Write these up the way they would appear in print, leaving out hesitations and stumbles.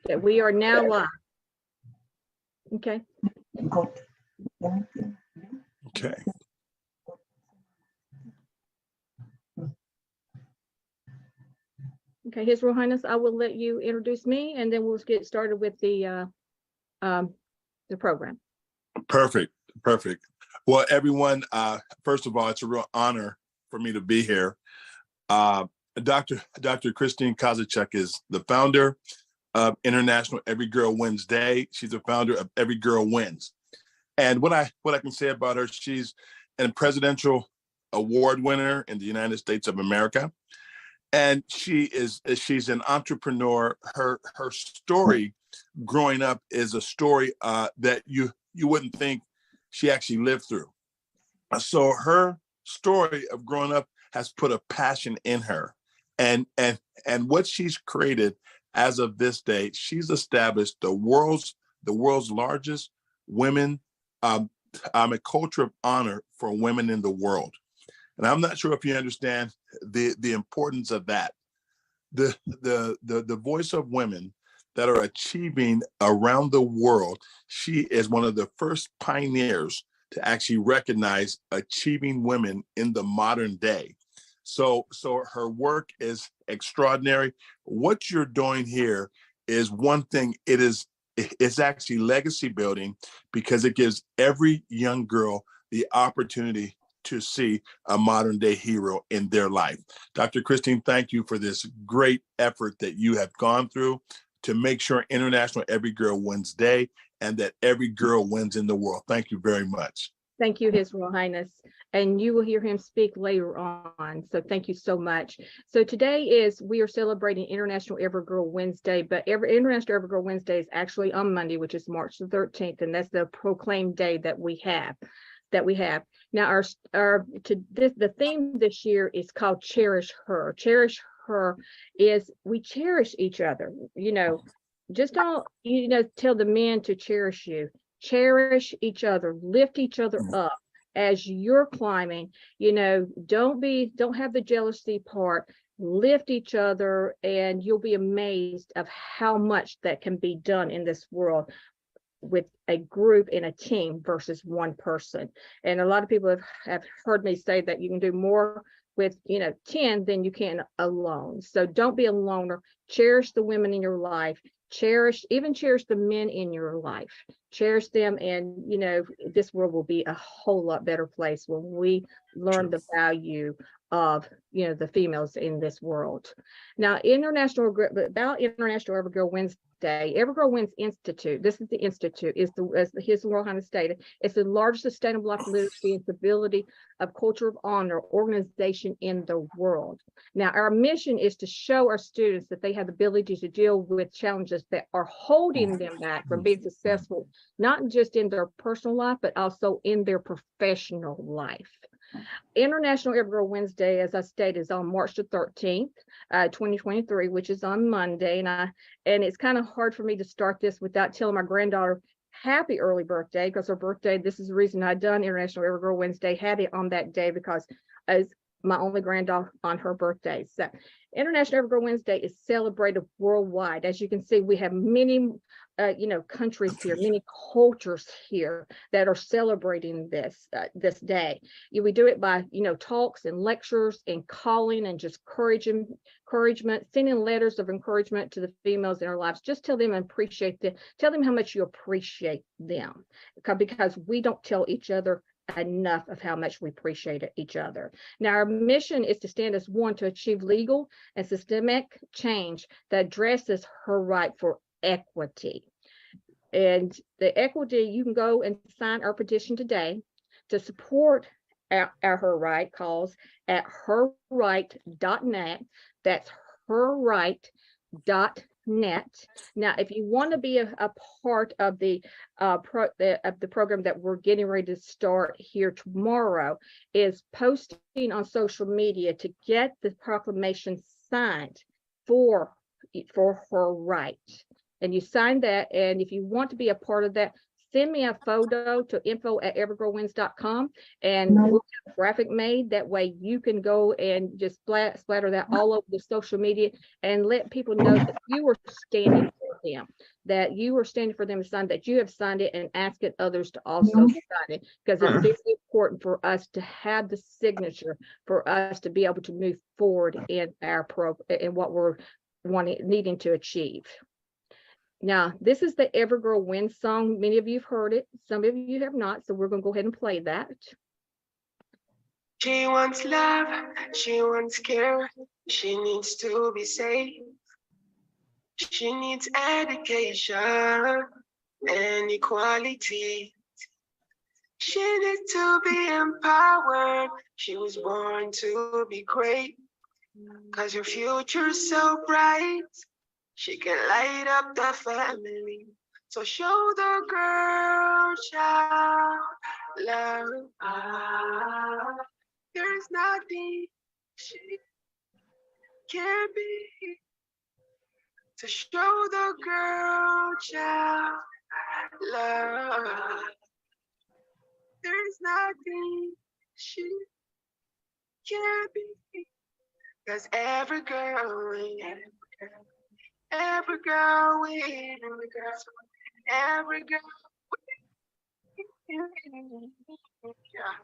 that we are now live. Okay. Okay. Okay, His Royal Highness, I will let you introduce me, and then we'll get started with the program. Perfect. Well, everyone, first of all, it's a real honor for me to be here. Dr. Christine Kozacek is the founder of International Every Girl Wins Day. She's the founder of Every Girl Wins. And what I can say about her, she's a presidential award winner in the United States of America. And she's an entrepreneur. Her story growing up is a story that you wouldn't think she actually lived through. So her story of growing up has put a passion in her, and what she's created as of this day, she's established the world's largest women a culture of honor for women in the world. And I'm not sure if you understand the importance of that. The voice of women that are achieving around the world. She is one of the first pioneers to actually recognize achieving women in the modern day. So her work is extraordinary. What you're doing here is one thing. It's actually legacy building, because it gives every young girl the opportunity to see a modern day hero in their life. Dr. Christine, thank you for this great effort that you have gone through to make sure International Every Girl Wins Day and that every girl wins in the world. Thank you very much. Thank you, His Royal Highness. And you will hear him speak later on. So thank you so much. So today we are celebrating International Every Girl Wednesday, but International Every Girl Wednesday is actually on Monday, which is March the 13th. And that's the proclaimed day that we have. Now, the theme this year is called Cherish Her. Cherish Her is we cherish each other. Just don't, tell the men to cherish you. Cherish each other, lift each other up as you're climbing. Don't have the jealousy part. Lift each other, and you'll be amazed of how much that can be done in this world with a group and a team versus one person. And a lot of people have heard me say that you can do more with 10 than you can alone. So don't be a loner. Cherish the women in your life. Cherish the men in your life. Cherish them, and this world will be a whole lot better place when we learn the value of the females in this world. Now, International Every Girl Wednesday, Every Girl Wins Institute. This is the institute. As His Royal Highness stated, it's the largest sustainable life literacy and civility of culture of honor organization in the world. Now, our mission is to show our students that they have the ability to deal with challenges that are holding them back from being successful, not just in their personal life, but also in their professional life. International Every Girl Wednesday, as I stated, is on March the 13th, 2023, which is on Monday. And it's kind of hard for me to start this without telling my granddaughter happy early birthday, because her birthday, this is the reason I done International Every Girl Wednesday, had it on that day, because as my only granddaughter on her birthday. So International Every Girl Wednesday is celebrated worldwide. As you can see, we have many countries here, many cultures here that are celebrating this day. We do it by talks and lectures and calling and just encouragement, sending letters of encouragement to the females in our lives. Just tell them and appreciate them. Tell them how much you appreciate them, because we don't tell each other enough of how much we appreciate each other. Now, our mission is to stand as one to achieve legal and systemic change that addresses her right for equity. And the equity, you can go and sign our petition today to support our Her Right cause at herright.net. That's herright.net. Now, if you want to be a part of the program that we're getting ready to start here tomorrow, is posting on social media to get the proclamation signed for her right. And you sign that, and if you want to be a part of that, send me a photo to info@everygirlwins.com, and we'll get a graphic made. That way you can go and just splatter that all over the social media and let people know that you are standing for them, that you are standing for them to sign, that you have signed it and asking others to also sign it, because it's very important for us to have the signature for us to be able to move forward in our in what we're needing to achieve. Now, this is the Every Girl Wins song. Many of you have heard it. Some of you have not, so we're going to go ahead and play that. She wants love, she wants care, she needs to be safe. She needs education and equality. She needs to be empowered. She was born to be great, 'cause her future's so bright. She can light up the family. So show the girl child love. There's nothing she can't be. To show the girl child love. There's nothing she can't be. 'Cause every girl wins. Every girl wins. Every girl wins. Yeah.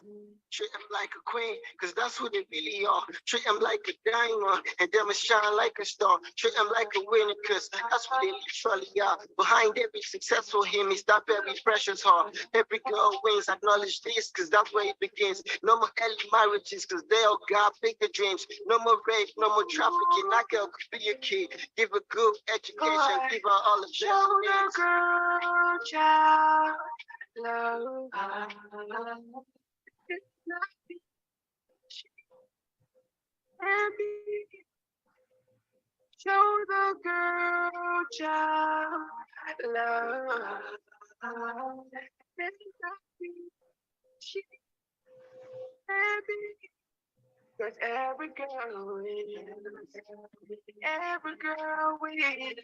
Treat him like a queen, 'cause that's what they really are. Treat him like a diamond, and them shine like a star. Treat him like a winner, 'cause that's what they literally are. Behind every successful him, he stop every precious heart. Every girl wins, acknowledge this, 'cause that's where it begins. No more early marriages, 'cause they all got bigger dreams. No more rape, no more trafficking. That girl could be a kid. Give a good education, give her all the show the girl child love. Show the girl child love. She happy, 'cause every girl wins. Every girl wins.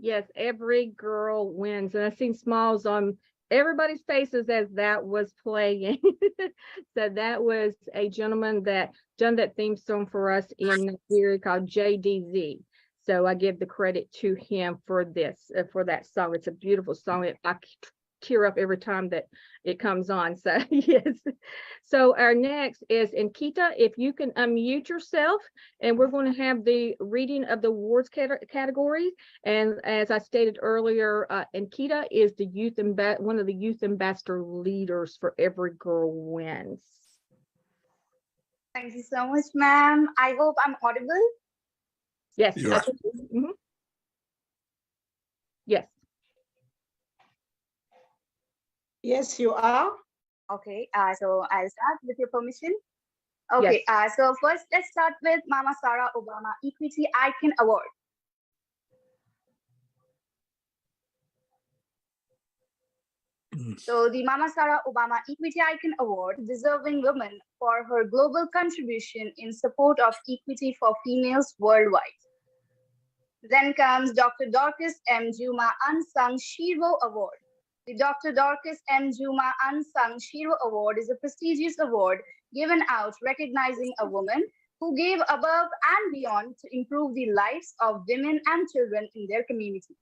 Yes, every girl wins. And I seen smiles on everybody's faces as that was playing. So that was a gentleman that done that theme song for us in Nigeria called JDZ. So I give the credit to him for this, for that song. It's a beautiful song. I tear up every time that it comes on. So yes. So our next is Nkita. If you can unmute yourself, and we're going to have the reading of the awards category. And as I stated earlier, Nkita is the one of the youth ambassador leaders for Every Girl Wins. Thank you so much, ma'am. I hope I'm audible. Yes. You are. Yes. Yes, you are. Okay, so I'll start with your permission. Okay, Yes. so first let's start with Mama Sarah Obama Equity Icon Award. So the Mama Sarah Obama Equity Icon Award, deserving woman for her global contribution in support of equity for females worldwide. Then comes Dr. Dorcas M. Juma Unsung Shero Award. The Dr. Dorcas M. Juma Unsung Shero Award is a prestigious award given out recognizing a woman who gave above and beyond to improve the lives of women and children in their community.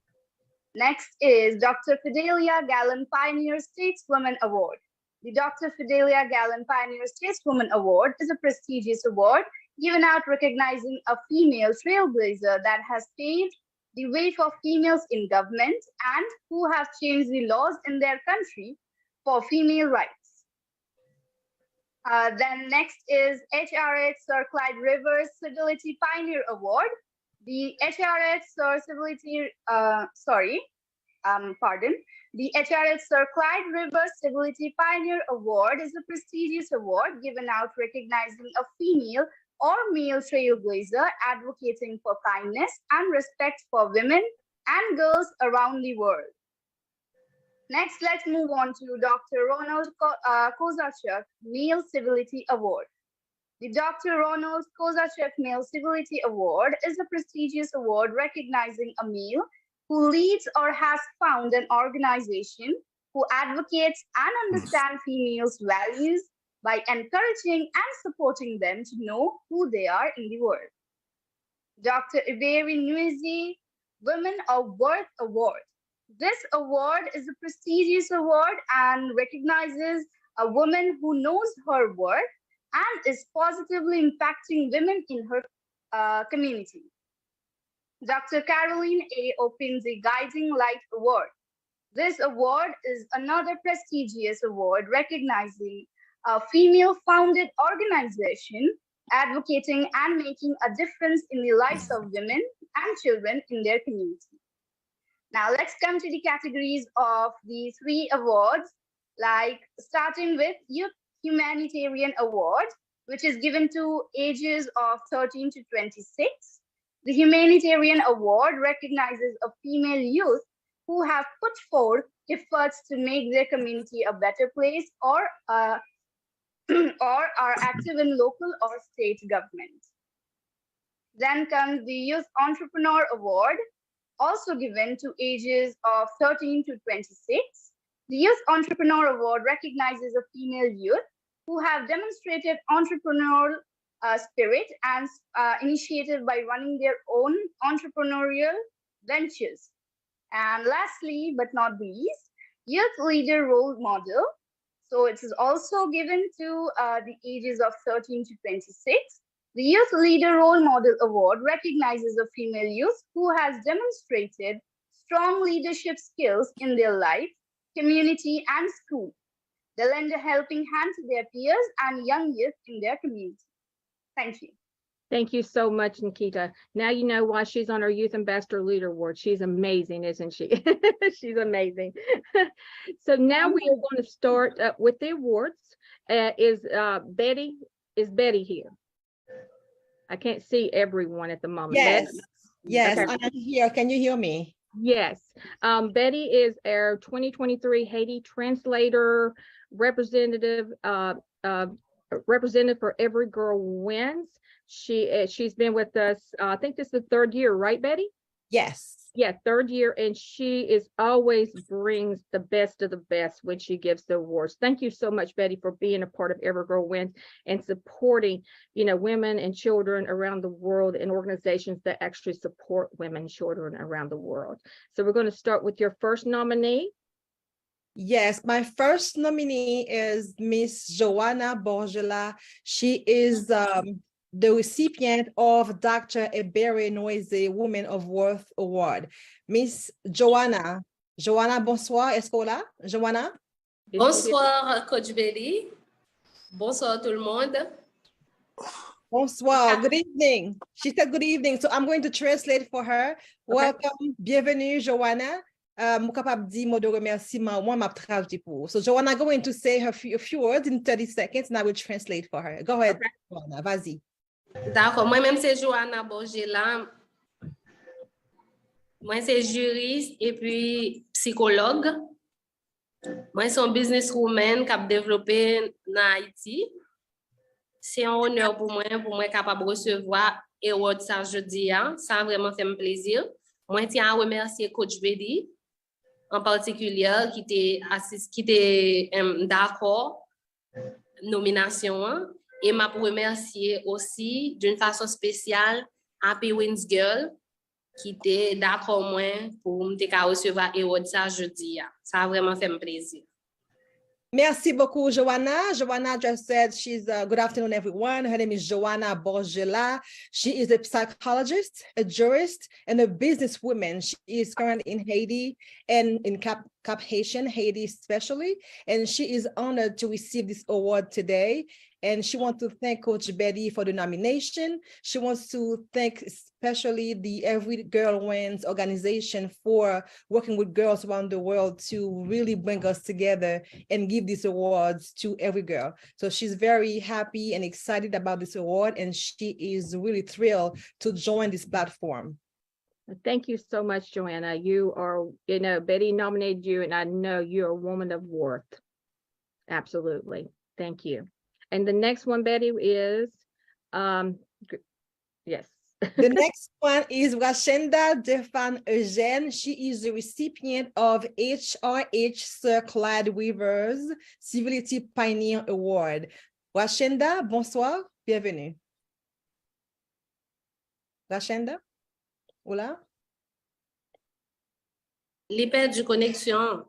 Next is Dr. Fidelia Gallen Pioneer Stateswoman Award. The Dr. Fidelia Gallen Pioneer Stateswoman Award is a prestigious award given out recognizing a female trailblazer that has paved the way for females in government and who have changed the laws in their country for female rights. Then next is HRH Sir Clyde Rivers Civility Pioneer Award. The HRH Sir Civility, The HRH Sir Clyde Rivers Civility Pioneer Award is a prestigious award given out recognizing a female or male trailblazer advocating for kindness and respect for women and girls around the world. Next, let's move on to Dr. Ronald Kozachuk Male Civility Award. The Dr. Ronald Kozachuk Male Civility Award is a prestigious award recognizing a male who leads or has found an organization who advocates and understands females' values by encouraging and supporting them to know who they are in the world. Dr. Iberi Nwezi Women of Worth Award. This award is a prestigious award and recognizes a woman who knows her worth and is positively impacting women in her community. Dr. Caroline A. opens a Guiding Light Award. This award is another prestigious award recognizing a female founded organization advocating and making a difference in the lives of women and children in their community. Now let's come to the categories of the three awards, like starting with Youth Humanitarian Award, which is given to ages of 13 to 26. The Humanitarian Award recognizes a female youth who have put forth efforts to make their community a better place or are active in local or state government. Then comes the Youth Entrepreneur Award, also given to ages of 13 to 26. The Youth Entrepreneur Award recognizes a female youth who have demonstrated entrepreneurial spirit and initiative by running their own entrepreneurial ventures. And lastly, but not least, Youth Leader Role Model. So it is also given to the ages of 13 to 26. The Youth Leader Role Model Award recognizes a female youth who has demonstrated strong leadership skills in their life, community, and school. They lend a helping hand to their peers and young youth in their community. Thank you. Thank you so much, Nikita. Now you know why she's on our Youth Ambassador Leader Award. She's amazing, isn't she? She's amazing. So now we are going to start with the awards. Is Betty here? I can't see everyone at the moment. Yes, Betty? yes, Okay. I am here. Can you hear me? Yes. Betty is our 2023 Haiti translator representative, representative for Every Girl Wins. She's been with us, I think this is the third year, right, Betty? Yes. Yeah, third year, and she is always brings the best of the best when she gives the awards. Thank you so much, Betty, for being a part of Every Girl Wins and supporting, women and children around the world and organizations that actually support women and children around the world. So we're going to start with your first nominee. Yes, my first nominee is Miss Joanna Borgela. She is the recipient of Dr. Ebere Noise Woman of Worth Award. Miss Joanna. Joanna, bonsoir. Est-ce que là? Joanna? Bonsoir, Coach Betty. Bonsoir, tout le monde. Bonsoir. Good evening. She said good evening. So I'm going to translate for her. Okay. Welcome. Bienvenue, Joanna. Capable de mot de remerciement, moi m'a traduit pour. So Joanna going to say a few words in 30 seconds and I will translate for her. Go ahead, okay. Joanna, vas-y. D'accord, moi-même c'est Joanna Borgela. Moi c'est juriste et puis psychologue. Moi c'est un businesswoman qui a développé en Haïti. C'est un honneur pour moi capable de recevoir award ça jeudi. Ça a vraiment fait un plaisir. Moi tiens à remercier Coach Betty en particulier qui était d'accord nomination. Et m'a remercier aussi d'une façon spéciale Happy Wins Girl qui était d'accord moi pour me recevoir award ça jeudi. Ça a vraiment fait un plaisir. Merci beaucoup, Joanna. Joanna just said she's good afternoon, everyone. Her name is Joanna Borgela. She is a psychologist, a jurist, and a businesswoman. She is currently in Haiti and in Cap Haitian, Haiti especially. And she is honored to receive this award today. And she wants to thank Coach Betty for the nomination. She wants to thank especially the Every Girl Wins organization for working with girls around the world to really bring us together and give these awards to every girl. So she's very happy and excited about this award, and she is really thrilled to join this platform. Thank you so much, Joanna. You are, Betty nominated you, and I know you're a woman of worth. Absolutely. Thank you. And the next one, Betty, is, yes. The next one is Rachenda Defan Eugène. She is the recipient of HRH Sir Clyde Weaver's Civility Pioneer Award. Rachenda, bonsoir, bienvenue. Rachenda, hola. Li perdu connexion.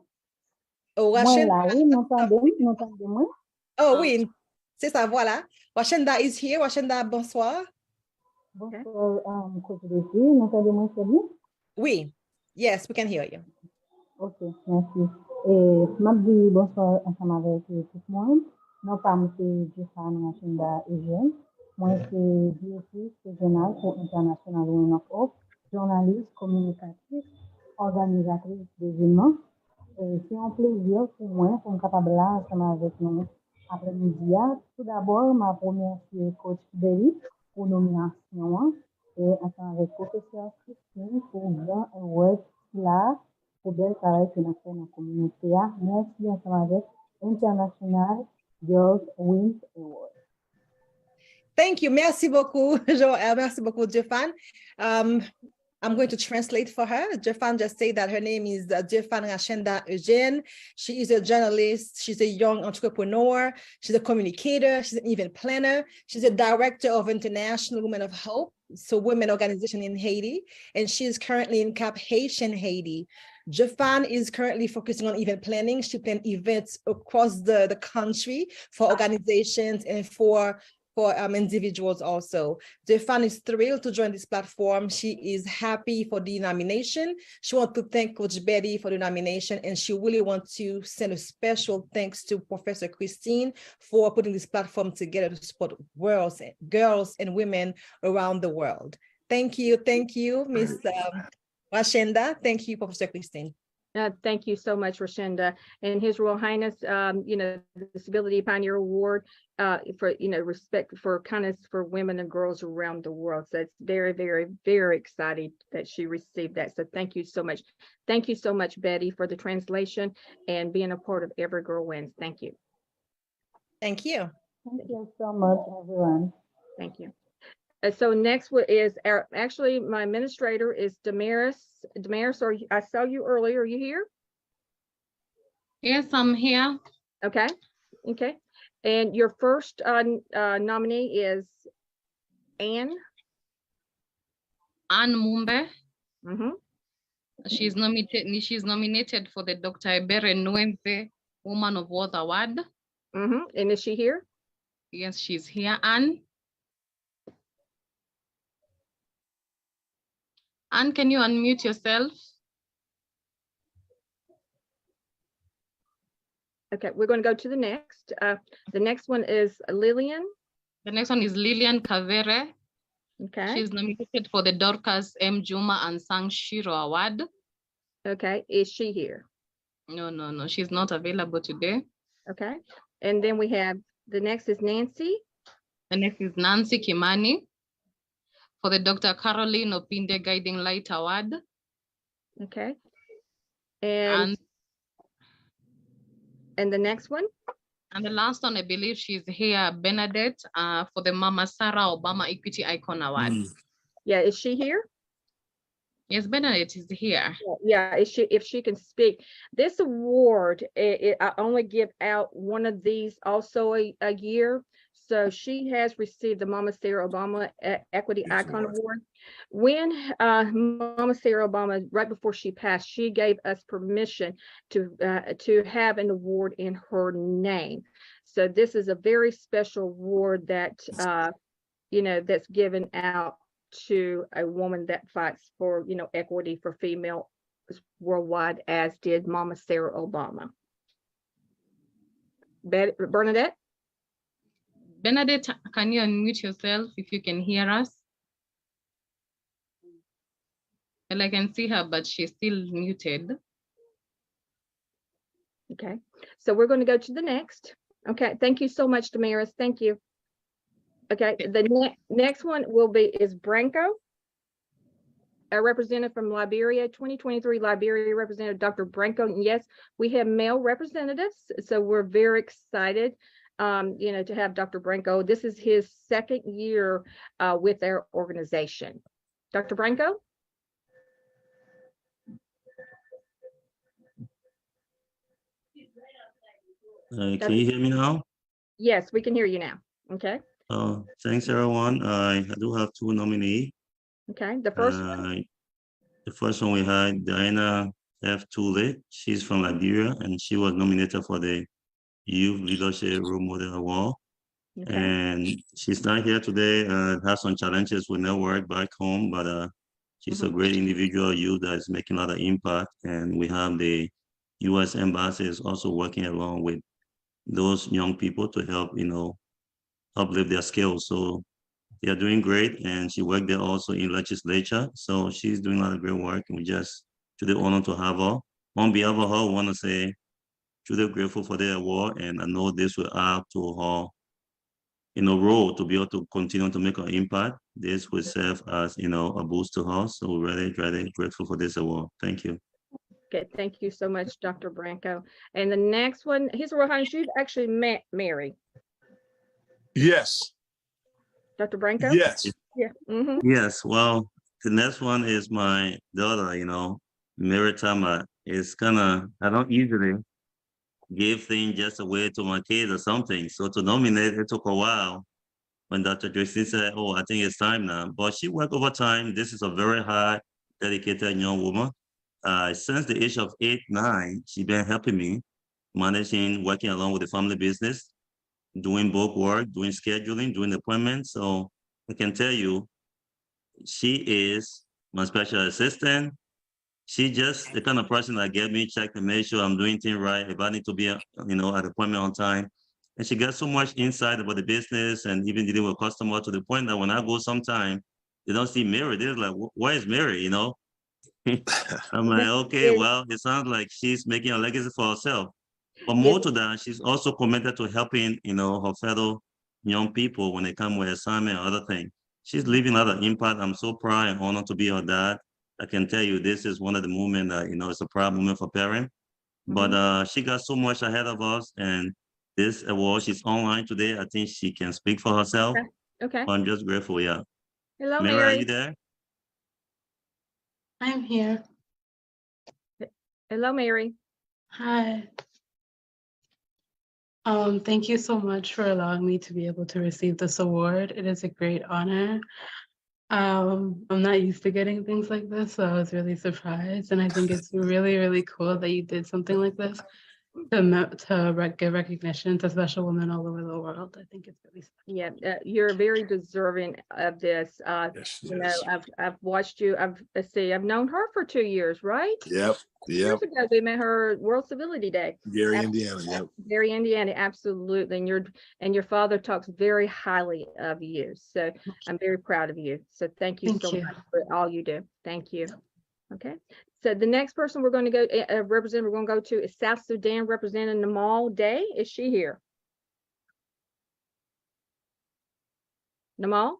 Oh, Moi Washington. là, oui, m'entendez-moi? Oh, oui, c'est ça, voilà. Washington is here. Washington, bonsoir. Bonsoir, Coach Dessus, m'entendez-moi très bien? Oui, yes, we can hear you. Ok, merci. Et m'a dit bonsoir ensemble avec tout le monde. Non pas M. Jeffan Machinda Eugène. Moi, c'est directrice régionale pour International Women of Hope, journaliste, communicatrice, organisatrice d'événements. Et c'est un plaisir pour moi pour me capable là ensemble avec nous après-midi. Tout d'abord, ma première c'est Coach Berry pour nomination et ensemble avec professeur Christine pour grand award là pour bel travail que nous fait dans la communauté. Merci ensemble avec International Girls Wins Award. Thank you. Merci beaucoup, Joël. Merci beaucoup, Jeffan. I'm going to translate for her. Jeffan just said that her name is Jeffan Rachenda Eugène. She is a journalist. She's a young entrepreneur. She's a communicator. She's an event planner. She's a director of International Women of Hope, so women organization in Haiti. And she is currently in Cap Haitian, Haiti. Jeffan is currently focusing on event planning. She plans events across the country for organizations and for individuals also. Jeffan is thrilled to join this platform. She is happy for the nomination. She wants to thank Coach Betty for the nomination, and she really wants to send a special thanks to Professor Christine for putting this platform together to support girls and women around the world. Thank you, Ms. Rachenda. Thank you, Professor Christine. Thank you so much, Rashenda. And His Royal Highness, the Disability Pioneer Award for, respect for kindness for women and girls around the world. So it's very, very, very exciting that she received that. So thank you so much. Thank you so much, Betty, for the translation and being a part of Every Girl Wins. Thank you. Thank you. Thank you so much, everyone. Thank you. So next is actually my administrator is Damaris. Damaris, I saw you earlier. Are you here? Yes, I'm here. Okay. And your first nominee is Anne Mumbe. Mm-hmm. She's nominated for the Dr. Ebere Nwemfe Woman of Worth Award. Mm-hmm. And is she here? Yes, she's here. Anne, can you unmute yourself? Okay, we're going to go to the next. The next one is Lillian. The next one is Lillian Kavere. Okay. She's nominated for the Dorcas M. Juma and Sang Shiro Award. Okay, is she here? No, she's not available today. Okay, and then we have, the next is Nancy. The next is Nancy Kimani for the Dr. Caroline Opinde Guiding Light Award. Okay, and the next one? And the last one, I believe she's here, Bernadette, for the Mama Sarah Obama Equity Icon Award. Yeah, is she here? Yes, Bernadette is here. Yeah, if she can speak. This award, I only give out one of these also a year. So she has received the Mama Sarah Obama Equity Icon Award. When Mama Sarah Obama, right before she passed, she gave us permission to have an award in her name. So this is a very special award that that's given out to a woman that fights for equity for female worldwide, as did Mama Sarah Obama. Bernadette? Bernadette, can you unmute yourself if you can hear us? Well, I can see her, but she's still muted. Okay, so we're going to go to the next. Okay, thank you so much, Damaris. Thank you. Okay, the next one is Branco, a representative from Liberia, 2023 Liberia representative, Dr. Branco. And yes, we have male representatives, so we're very excited, to have Dr. Branco. This is his second year with our organization. Dr. Branco? Can you hear me now? Yes, we can hear you now. Okay. Thanks, everyone. I do have two nominees. Okay, the first one. The first one we had Diana F. Tule. She's from Liberia, and she was nominated for the Youth Leadership Role Model Award. Okay. And she's not here today, has some challenges with network back home, but she's a great individual youth that is making a lot of impact. And we have the U.S. Embassy is also working along with those young people to help, uplift their skills. So they are doing great. And she worked there also in legislature. So she's doing a lot of great work. And we just truly honored to have her. On behalf of her, I want to say, truly grateful for the award. And I know this will add to her role to be able to continue to make an impact. This will serve as, a boost to her. So we're really, really grateful for this award. Thank you. Okay, thank you so much, Dr. Branco. And the next one, His Royal Highness, you've actually met Mary. Yes. Dr. Branco? Yes. Yeah. Yes. Well, the next one is my daughter, Mary Tama. It's I don't usually give things just away to my kids or something. So to nominate, it took a while when Dr. Christine said, oh, I think it's time now. But she worked overtime. This is a very hard, dedicated young woman. Since the age of 8, 9, she's been helping me managing, working along with the family business, doing book work, doing scheduling, doing appointments. So I can tell you, she is my special assistant. She just the kind of person that get me check to make sure I'm doing things right. If I need to be, at appointment on time. And she got so much insight about the business and even dealing with customers to the point that when I go sometime, they don't see Mary. They're like, where is Mary, I'm like, okay, well, it sounds like she's making a legacy for herself. But more to that, she's also committed to helping, her fellow young people when they come with assignment or other things. She's leaving a lot of impact. I'm so proud and honored to be her dad. I can tell you this is one of the moments that, it's a proud moment for parents. But she got so much ahead of us. And this award, she's online today. I think she can speak for herself. Okay. I'm just grateful, yeah. Hello, Mary, Mary. are you there? I'm here. Hello, Mary. Hi. Thank you so much for allowing me to be able to receive this award. It is a great honor. I'm not used to getting things like this, so I was really surprised. And I think it's really, really cool that you did something like this to give recognition to special women all over the world. I think it's really special. Yeah, you're very deserving of this. Yes, I've watched you. I've known her for 2 years, right? Yep. Years ago, we met her World Civility Day. Gary, Indiana. Yep. Gary, Indiana, absolutely. And your father talks very highly of you. So I'm very proud of you. So thank you so much for all you do. Thank you. Okay. So the next person we're going to go we're going to go to is South Sudan Representative Namal Day. Is she here? Namal?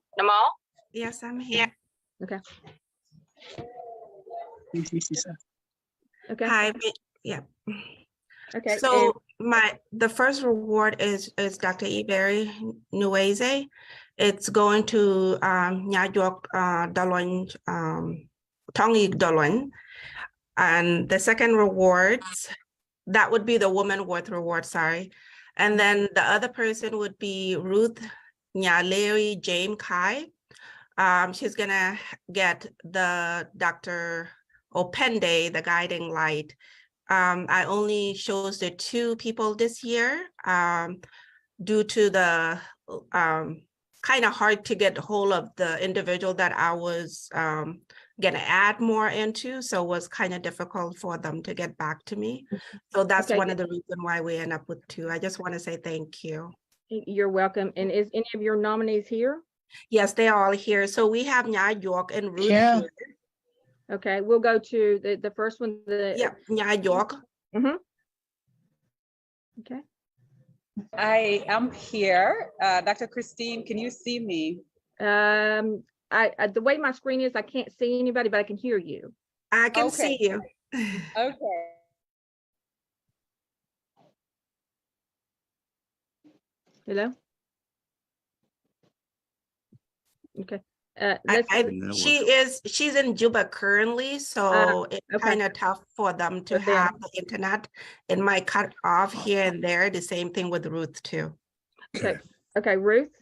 Yes, I'm here. Okay. Okay. Hi. Yeah. Okay. So the first reward is Dr. Iberi Nueze. It's going to Nyajok Dalon Tongi Dalon. And the second rewards, that would be the Woman Worth Reward, sorry. And then the other person would be Ruth Nyaleri James Kai. She's gonna get the Dr. Opende, the Guiding Light. I only chose the 2 people this year due to the kind of hard to get hold of the individual that I was gonna add more into, so it was kind of difficult for them to get back to me. So that's one of the reasons why we end up with 2. I just want to say thank you. You're welcome. And is any of your nominees here? Yes, they are all here. So we have Nya York and Ruth here. Okay, we'll go to the first one. Nya York. Okay. I am here. Dr. Christine, can you see me? The way my screen is, I can't see anybody, but I can hear you. I can see you. Okay. Hello? Okay. She's in Juba currently, so it's kind of tough for them to have the internet. It might cut off here and there. The same thing with Ruth too. Okay, Ruth.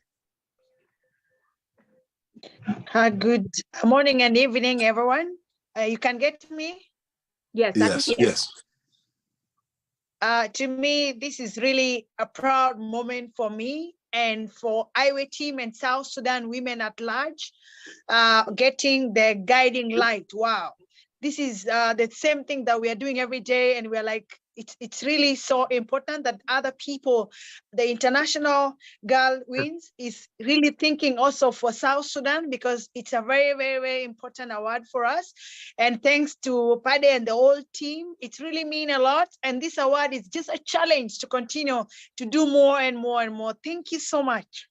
Good morning and evening, everyone. You can get me? Yes, I can Yes, hear. yes. To me, this is really a proud moment for me and for Iowa team and South Sudan women at large, getting the guiding light. Wow. This is the same thing that we are doing every day. And we're like, it's really so important that other people, the International Girl Wins is really thinking also for South Sudan, because it's a very, very, very important award for us. And thanks to Pade and the whole team, it really means a lot. And this award is just a challenge to continue to do more and more and more. Thank you so much.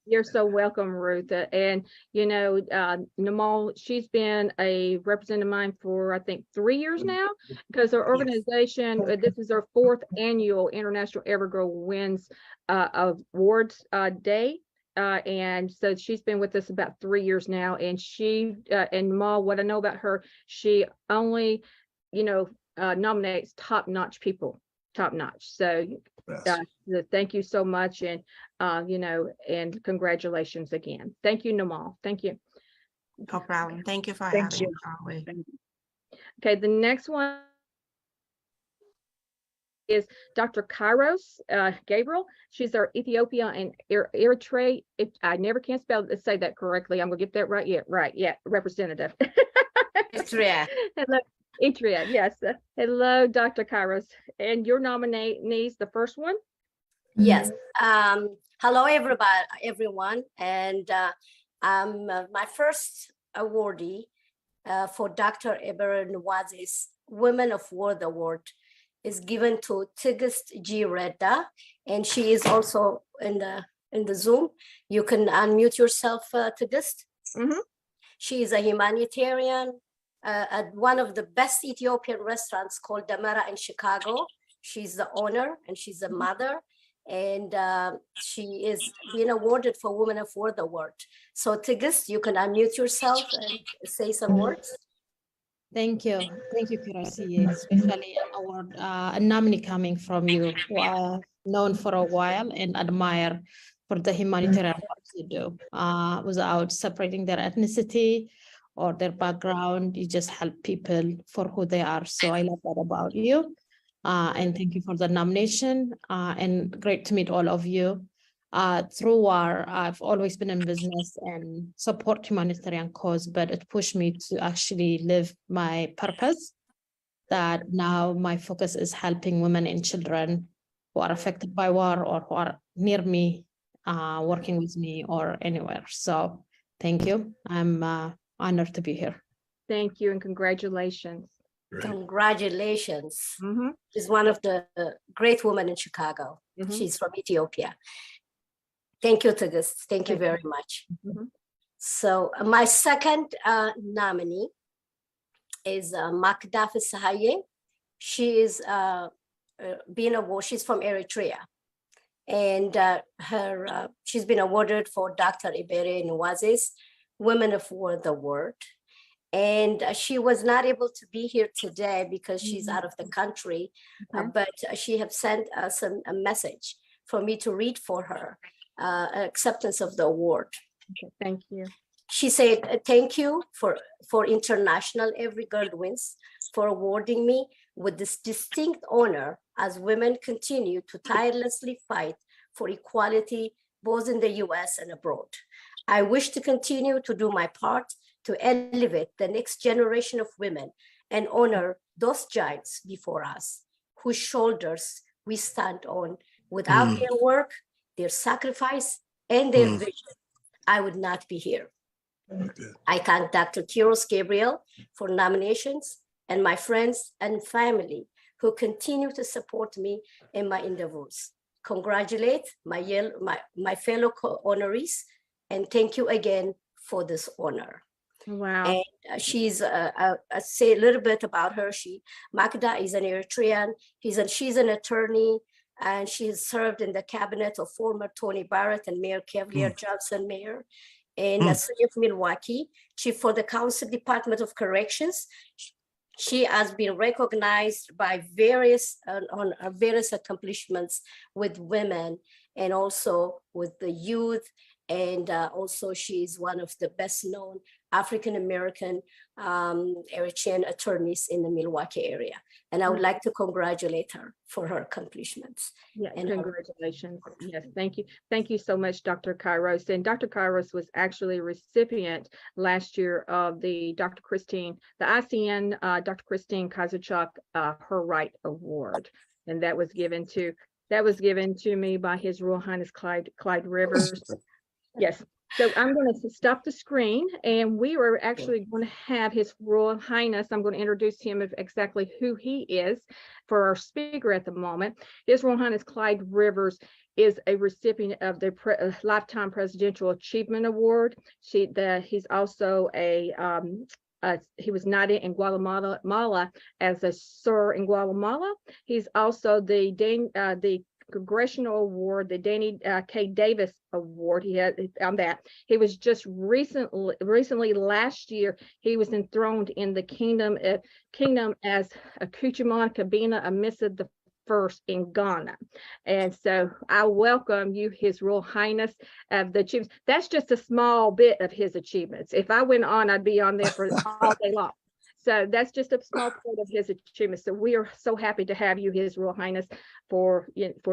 You're so welcome, Ruth. And you know, Namal, she's been a representative of mine for I think 3 years now, because our organization, this is our 4th annual International Evergirl Wins Awards Day. And so she's been with us about 3 years now. And she and Namal, what I know about her, she only, you know, nominates top-notch people, top-notch. So thank you so much, and you know, and congratulations again. Thank you, Namal. Thank you. No problem. Thank you for having me. Always. Okay, the next one is Dr. Kairos Gabriel. She's our Ethiopia and Eritrea. I never can say that correctly. I'm gonna get that right. Yeah, right. Yeah, representative. Eritrea. Hello, Eritrea. Yes. Hello, Dr. Kairos. And your nominees, the first one. Yes. Hello, everyone. And my first awardee for Dr. Eber Nwazi's Women of World Award is given to Tigist G. Redda, and she is also in the Zoom. You can unmute yourself, Tigist. She is a humanitarian at one of the best Ethiopian restaurants called Damara in Chicago. She's the owner and she's a mother, and she is being awarded for Women of World Award. So Tigist, you can unmute yourself and say some words. Thank you, Kirasi, especially an award, a nominee coming from you, who are known for a while and admire for the humanitarian work you do. Without separating their ethnicity or their background, you just help people for who they are. So I love that about you. And thank you for the nomination, and great to meet all of you. Through WAR, I've always been in business and support humanitarian cause, but it pushed me to actually live my purpose, that now my focus is helping women and children who are affected by war or who are near me, working with me or anywhere. So thank you. I'm honored to be here. Thank you and congratulations. Congratulations. She's one of the great women in Chicago. She's from Ethiopia. Thank you, Tigist. Thank you very much. So my second nominee is Makda Fisahaye. She is she's from Eritrea. And she's been awarded for Dr. Ibere Nwazi's Women of World Award. And she was not able to be here today because she's out of the country, but she have sent us a message for me to read for her, acceptance of the award. Okay, thank you. She said, thank you for International Every Girl Wins for awarding me with this distinct honor as women continue to tirelessly fight for equality, both in the US and abroad. I wish to continue to do my part to elevate the next generation of women and honor those giants before us, whose shoulders we stand on. Without their work, their sacrifice, and their vision, I would not be here. I thank Dr. Sheros Gabriel for nominations and my friends and family who continue to support me in my endeavors. Congratulate my fellow honorees, and thank you again for this honor. Wow. And she's, I'll say a little bit about her. Makda is an Eritrean. She's an attorney, and she's served in the cabinet of former Tony Barrett and Mayor Cavalier Johnson Mayor in the city of Milwaukee, chief for the Council Department of Corrections. She has been recognized by various accomplishments with women and also with the youth. And also she is one of the best known African-American Eritrean attorneys in the Milwaukee area. And I would like to congratulate her for her accomplishments. Yeah, and congratulations. Yes, thank you. Thank you so much, Dr. Kairos. And Dr. Kairos was actually a recipient last year of the Dr. Christine, the ICN Dr. Christine Kazachuk Her Right Award. And that was given to me by His Royal Highness Clyde Rivers. Yes. So I'm going to stop the screen, and we are actually going to have His Royal Highness. I'm going to introduce him of exactly who he is for our speaker at the moment. His Royal Highness Clyde Rivers is a recipient of the Lifetime Presidential Achievement Award. He's also he was knighted in Guatemala as a Sir in Guatemala. He's also the Congressional Award, the Danny K. Davis Award. He had on that. He was just recently last year, he was enthroned in the kingdom as Akuchimana Kabina Amisa the First in Ghana. And so I welcome you, His Royal Highness, of the achievements. That's just a small bit of his achievements. If I went on, I'd be on there for all day long. So that's just a small part of his achievements. So we are so happy to have you, His Royal Highness, for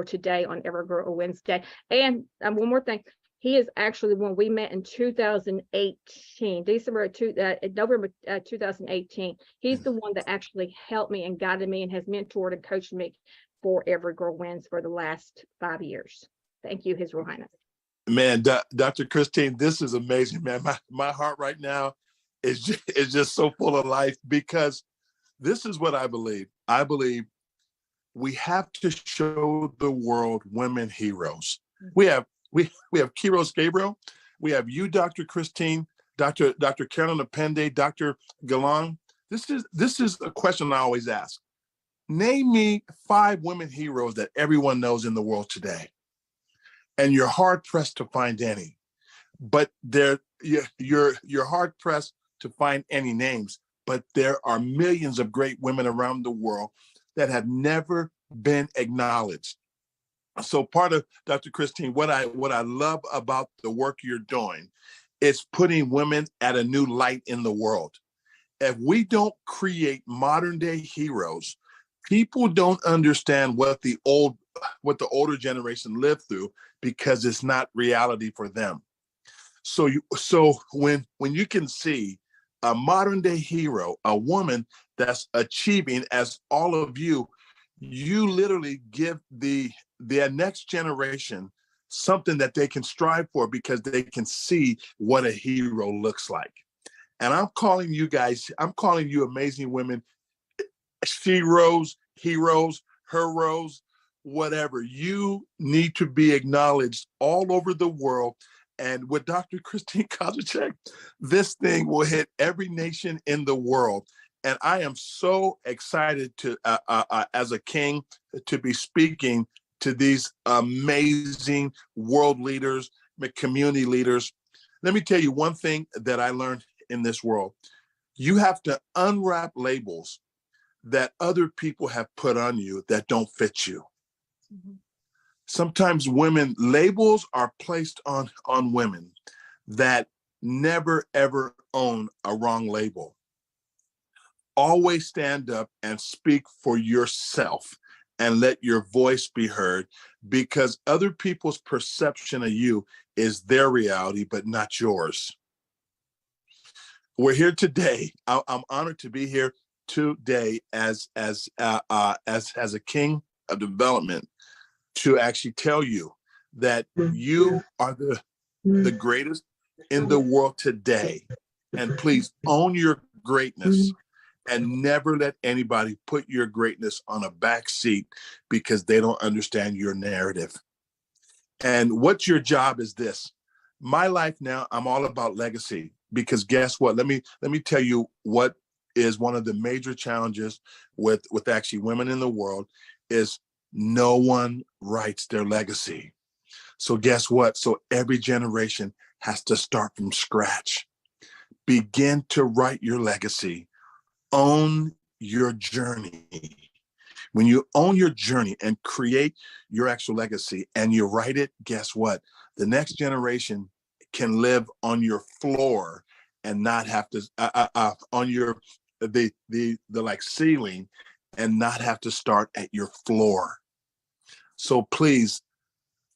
today on Evergirl Wednesday. And one more thing, he is actually when we met in 2018, November 2018. He's the one that actually helped me and guided me and has mentored and coached me for Evergirl Wins for the last 5 years. Thank you, His Royal Highness. Man, Dr. Christine, this is amazing, man. My heart right now is just so full of life, because this is what I believe. I believe we have to show the world women heroes. We have Sheros Gabriel. We have you, Dr. Christine, Dr. Carolyn Apende, Dr. Galan. This is a question I always ask. Name me 5 women heroes that everyone knows in the world today. And you're hard pressed to find any. But you're hard pressed to find any names, but there are millions of great women around the world that have never been acknowledged. So part of, Dr. Christine, what I love about the work you're doing is putting women at a new light in the world. If we don't create modern day heroes, people don't understand what the older generation lived through, because it's not reality for them. So when you can see a modern day hero, a woman that's achieving, as all of you literally give their next generation something that they can strive for, because they can see what a hero looks like. And I'm calling you amazing women, Sheros, heroes, heroes, whatever. You need to be acknowledged all over the world. And with Dr. Christine Kazachuk, this thing will hit every nation in the world. And I am so excited to, as a king, to be speaking to these amazing world leaders, community leaders. Let me tell you one thing that I learned in this world. You have to unwrap labels that other people have put on you that don't fit you. Mm-hmm. Sometimes labels are placed on women that never, ever own a wrong label. Always stand up and speak for yourself and let your voice be heard, because other people's perception of you is their reality, but not yours. We're here today. I'm honored to be here today as a king of development, to actually tell you that you are the greatest in the world today. And please own your greatness and never let anybody put your greatness on a back seat because they don't understand your narrative. And what your job is this. My life now, I'm all about legacy, because guess what? Let me tell you what is one of the major challenges with actually women in the world is no one writes their legacy. So guess what? So every generation has to start from scratch. Begin to write your legacy. Own your journey. When you own your journey and create your actual legacy and you write it, guess what? The next generation can live on your floor and not have to on your the like ceiling and not have to start at your floor. So please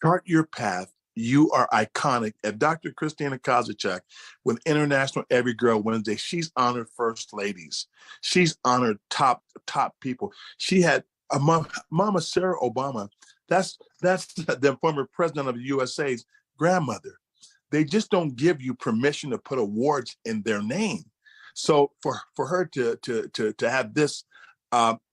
chart your path. You are iconic. At Dr. Christina Kozaczek with International Every Girl Wednesday, she's honored first ladies. She's honored top people. She had a Mama Sarah Obama. That's the former president of the USA's grandmother. They just don't give you permission to put awards in their name. So for her to have this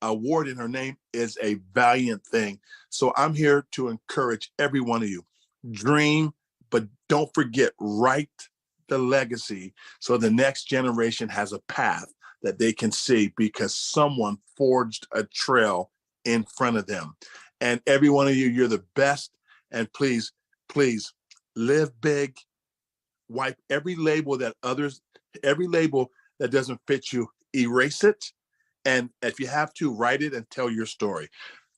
award in her name is a valiant thing. So I'm here to encourage every one of you. Dream, but don't forget, write the legacy so the next generation has a path that they can see because someone forged a trail in front of them. And every one of you, you're the best. And please, please live big. Wipe every label that doesn't fit you, erase it. And if you have to, write it and tell your story.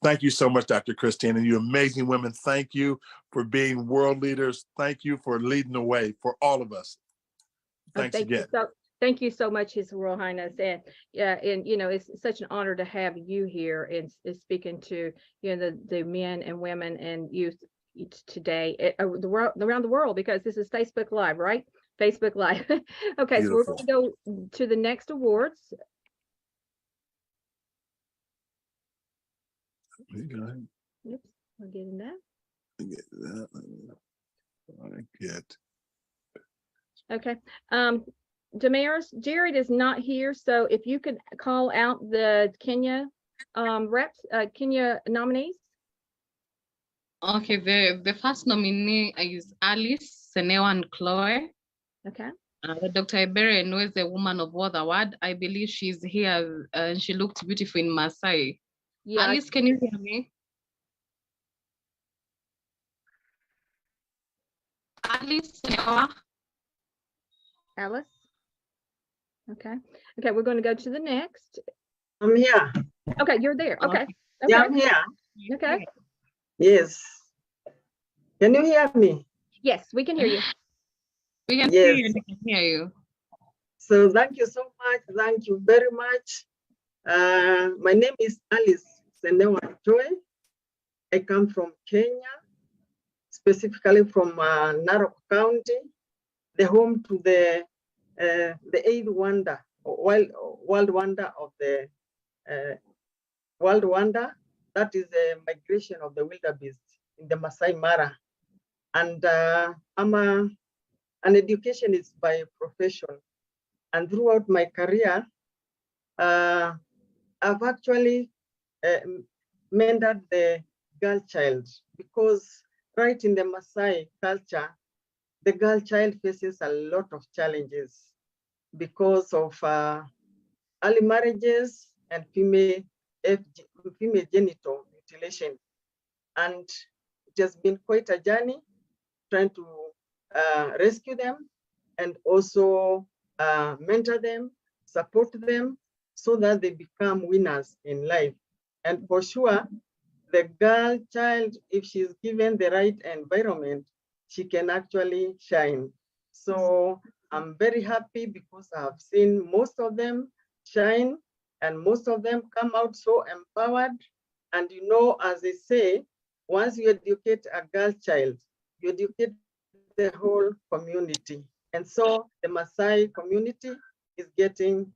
Thank you so much, Dr. Christine, and you amazing women. Thank you for being world leaders. Thank you for leading the way for all of us. Thanks again. Thank you so much, His Royal Highness. And it's such an honor to have you here and speaking to the men and women and youth today around the world, because this is Facebook Live, right? Facebook Live. Okay, beautiful. So we're going to go to the next awards. Oops, we're getting that. Okay. Damaris, Jared is not here, so if you could call out the Kenya reps, Kenya nominees. Okay, the first nominee is Alice, Senewa, and Chloe. Okay. Dr. Iberi knows the Woman of Worth Award. I believe she's here and she looked beautiful in Maasai. Yeah, Alice, can you hear me? Alice, Senewa. Alice? Okay. Okay, we're going to go to the next. I'm here. Okay, you're there. Okay. Okay. Yeah, I'm here. Okay. Yes. Can you hear me? Yes, we can hear you. We can hear you. We can hear you. So thank you so much. Thank you very much. My name is Alice Senewa Joy. I come from Kenya, specifically from Narok County, the home to the eighth wonder, world wonder of the world wonder. That is the migration of the wildebeest in the Masai Mara. And I'm an educationist by profession. And throughout my career, I've actually mentored the girl child, because right in the Masai culture, the girl child faces a lot of challenges because of early marriages and female genital mutilation. And it has been quite a journey trying to rescue them and also mentor them, support them so that they become winners in life. And for sure, the girl child, if she's given the right environment, she can actually shine. So I'm very happy because I've seen most of them shine and most of them come out so empowered. And as they say, once you educate a girl child, you educate the whole community. And so the Maasai community is getting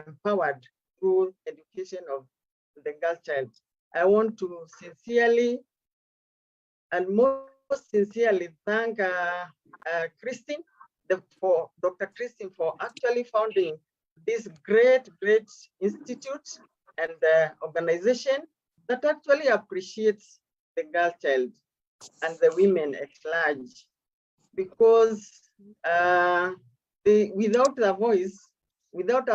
empowered through education of the girl child. I want to sincerely and most sincerely thank Christine, for Dr. Christine, for actually founding this great institute and organization that actually appreciates the girl child and the women at large. Because without the voice, without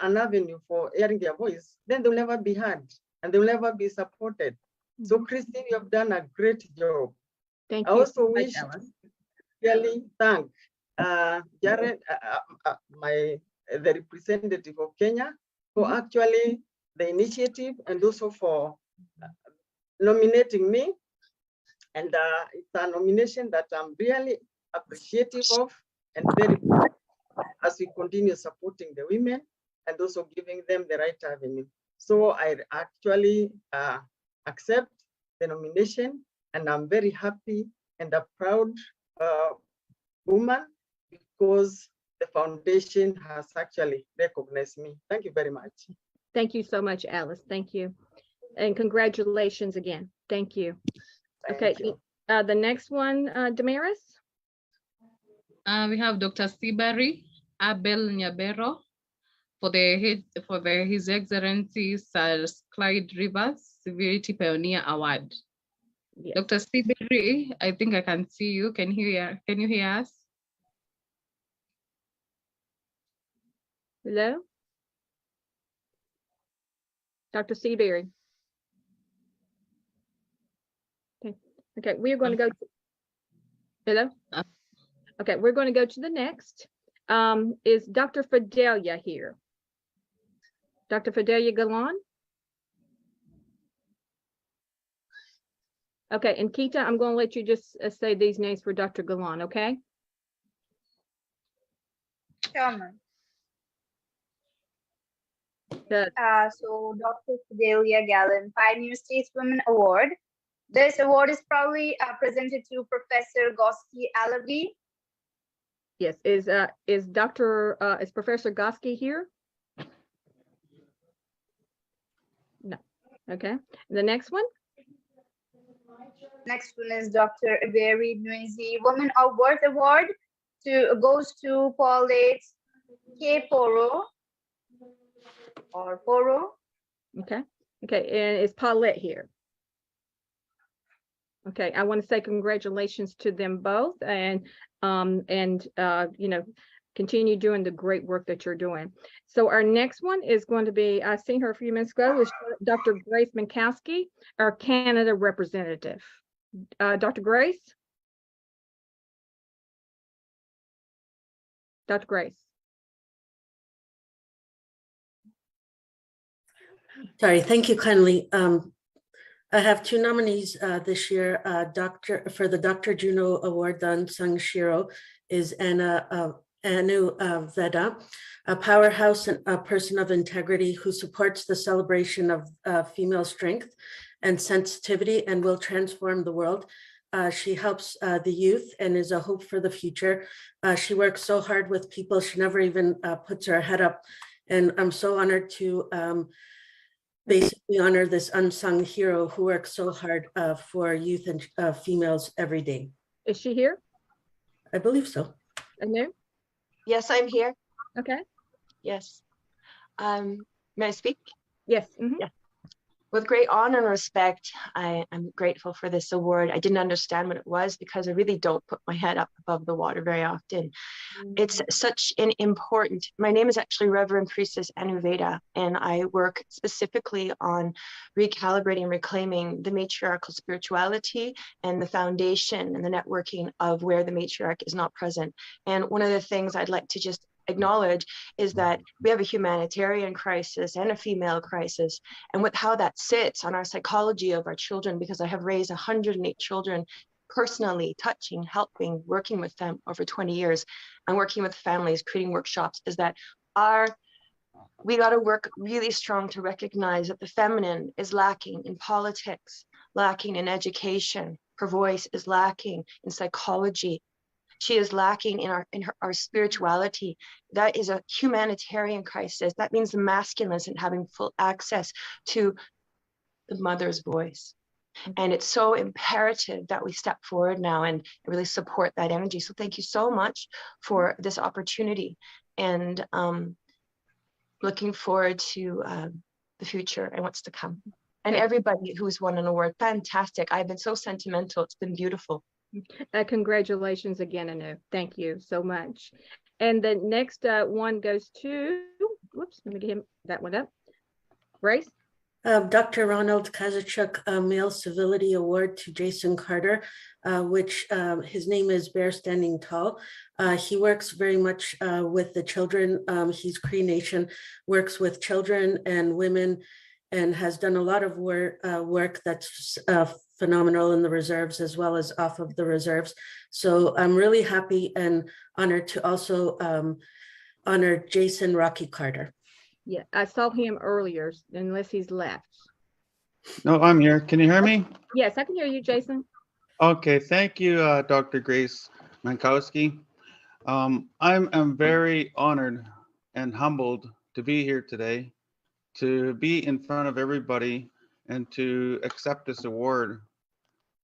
an avenue for hearing their voice, then they'll never be heard and they'll never be supported. So Christine, you have done a great job. Thank I you. also wish to really thank Jared, the representative of Kenya, for actually the initiative and also for nominating me. And it's a nomination that I'm really appreciative of and very proud. as we continue supporting the women and also giving them the right avenue. So I actually accept the nomination, and I'm very happy and a proud woman because the foundation has actually recognized me. Thank you very much. Thank you so much, Alice. Thank you. And congratulations again. Thank you. Thank you. The next one, Damaris. We have Dr. Sibari Abel Nyabero for His Excellency Sir Clyde Rivers Severity Pioneer Award. Yes. Dr. Sibari, I think I can see you. Can you hear us? Hello? Dr. Seaberry. Okay, we are going to go. Hello? Okay, we're going to go to the next. Is Dr. Fidelia here? Dr. Fidelia Galan? Okay, and Keita, I'm going to let you just say these names for Dr. Galan, okay? Sure, ma'am. So Dr. Fidelia Gallen, Pioneer Stateswoman Award. This award is probably presented to Professor Goski Alavi. Yes, is Professor Goski here? No. Okay. The next one? Next one is Dr. Iberi Nwezi Woman of Worth Award goes to Paulette K. Poro. Or Poro. Okay. Okay, and is Paulette here? Okay, I want to say congratulations to them both, and you know, continue doing the great work that you're doing. So our next one is going to be, I seen her a few minutes ago, is Dr. Grace Minkowski, our Canada representative. Dr. Grace? Dr. Grace. Sorry, thank you kindly. I have two nominees this year. For the Dr. Juno Award, the unsung Shero is Anu Veda, a powerhouse and a person of integrity who supports the celebration of female strength and sensitivity and will transform the world. She helps the youth and is a hope for the future. She works so hard with people, she never even puts her head up. And I'm so honored to basically honor this unsung hero who works so hard for youth and females every day. Is she here? I believe so. Anu? Yes, I'm here. Okay. Yes. May I speak? Yes. Yeah. With great honor and respect, I'm grateful for this award. I didn't understand what it was because I really don't put my head up above the water very often. It's such an important, my name is actually Reverend Priestess Anu Veda, and I work specifically on recalibrating, reclaiming the matriarchal spirituality and the foundation and the networking of where the matriarch is not present. And one of the things I'd like to just acknowledge is that we have a humanitarian crisis and a female crisis, and with how that sits on our psychology of our children, because I have raised 108 children personally, touching, helping, working with them over 20 years and working with families, creating workshops, is that we got to work really strong to recognize that the feminine is lacking in politics, lacking in education, her voice is lacking in psychology. She is lacking in our spirituality. That is a humanitarian crisis. That means the masculine isn't having full access to the mother's voice. And it's so imperative that we step forward now and really support that energy. So thank you so much for this opportunity, and looking forward to the future and what's to come. And everybody who's won an award, fantastic. I've been so sentimental. It's been beautiful. Congratulations again, Anu. Thank you so much. And the next one goes to, whoops, let me get him that one up. Grace? Dr. Ronald Kazachuk Male Civility Award to Jason Carter, which his name is Bear Standing Tall. He works very much with the children. He's Cree Nation, works with children and women, and has done a lot of work that's phenomenal in the reserves as well as off of the reserves. So I'm really happy and honored to also honor Jason Rocky Carter. Yeah, I saw him earlier, unless he's left. No, I'm here. Can you hear me? Yes, I can hear you, Jason. Okay, thank you, Dr. Grace Mankowski. I'm very honored and humbled to be here today, to be in front of everybody and to accept this award.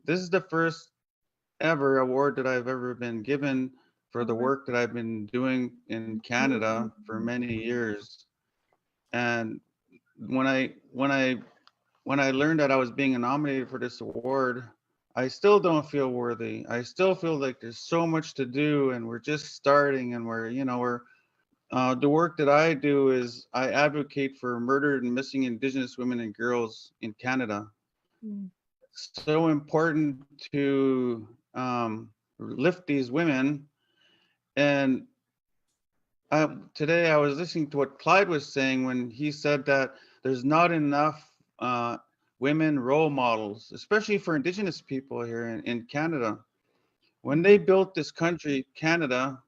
This is the first ever award that I've ever been given for the work that I've been doing in Canada for many years. And when I learned that I was being nominated for this award, I still don't feel worthy. I still feel like there's so much to do, and we're just starting. And the work that I do is I advocate for murdered and missing Indigenous women and girls in Canada. So important to lift these women. And today I was listening to what Clyde was saying when he said that there's not enough women role models, especially for Indigenous people here in Canada. When they built this country, Canada,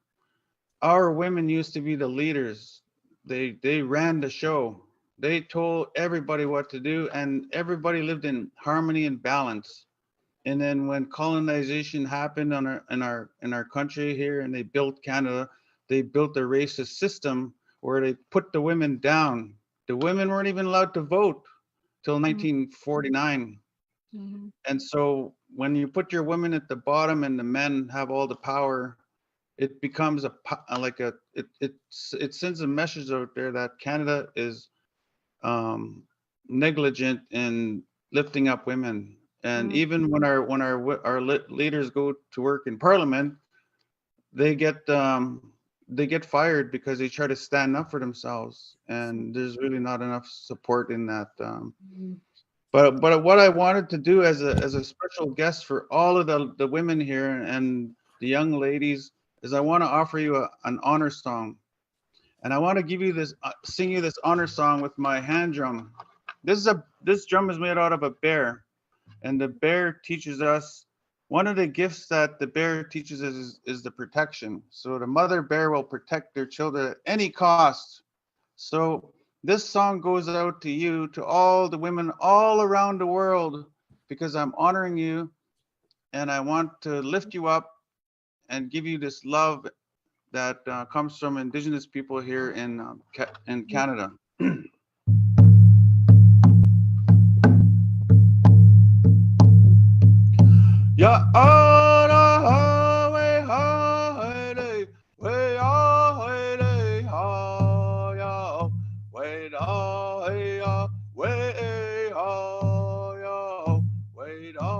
our women used to be the leaders. They ran the show. They told everybody what to do, and everybody lived in harmony and balance. And then when colonization happened in our country here, and they built Canada, they built a racist system where they put the women down. The women weren't even allowed to vote till 1949. And so when you put your women at the bottom and the men have all the power, it becomes it sends a message out there that Canada is negligent in lifting up women. And even when our leaders go to work in Parliament, they get fired because they try to stand up for themselves, and there's really not enough support in that. But what I wanted to do as a special guest for all of the women here and the young ladies is I want to offer you an honor song, and I want to give you this sing you this honor song with my hand drum. This drum is made out of a bear, and the bear teaches us one of the gifts that the bear teaches us is the protection. So the mother bear will protect their children at any cost. So this song goes out to you, to all the women all around the world, because I'm honoring you and I want to lift you up and give you this love that comes from Indigenous people here in Canada. Ya ara ha we ha de we a de ha ya we da ya we ha ya we da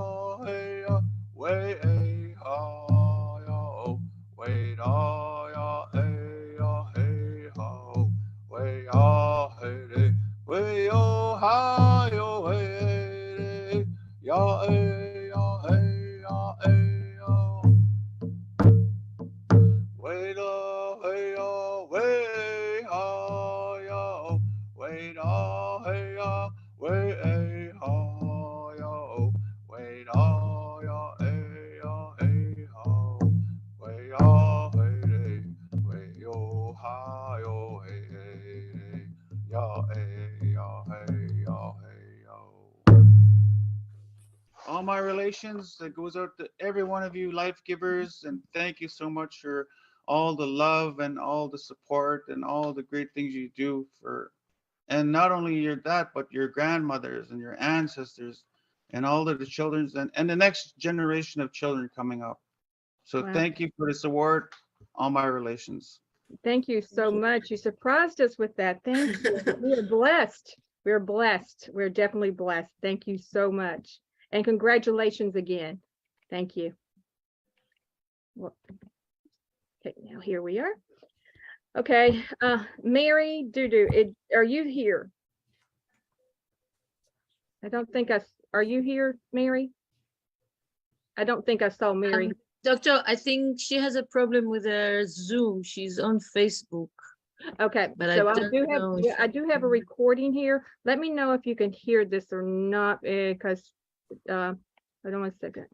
ya we ha ya we da ya hey ha we a de we o ha yo hey ya hey all my relations, that goes out to every one of you life givers, and thank you so much for all the love and all the support and all the great things you do for, and not only your that, but your grandmothers and your ancestors and all of the children and the next generation of children coming up. So Wow. Thank you for this award, all my relations. Thank you so much. You surprised us with that. Thank you. We are blessed. We're blessed. We're definitely blessed. Thank you so much. And congratulations again. Thank you. Well, okay, now here we are. Okay, Mary Dudu, are you here? I don't think are you here, Mary? I don't think I saw Mary. Doctor, I think she has a problem with her Zoom. She's on Facebook. Okay, but so I do have a recording here. Let me know if you can hear this or not, because hold on one second.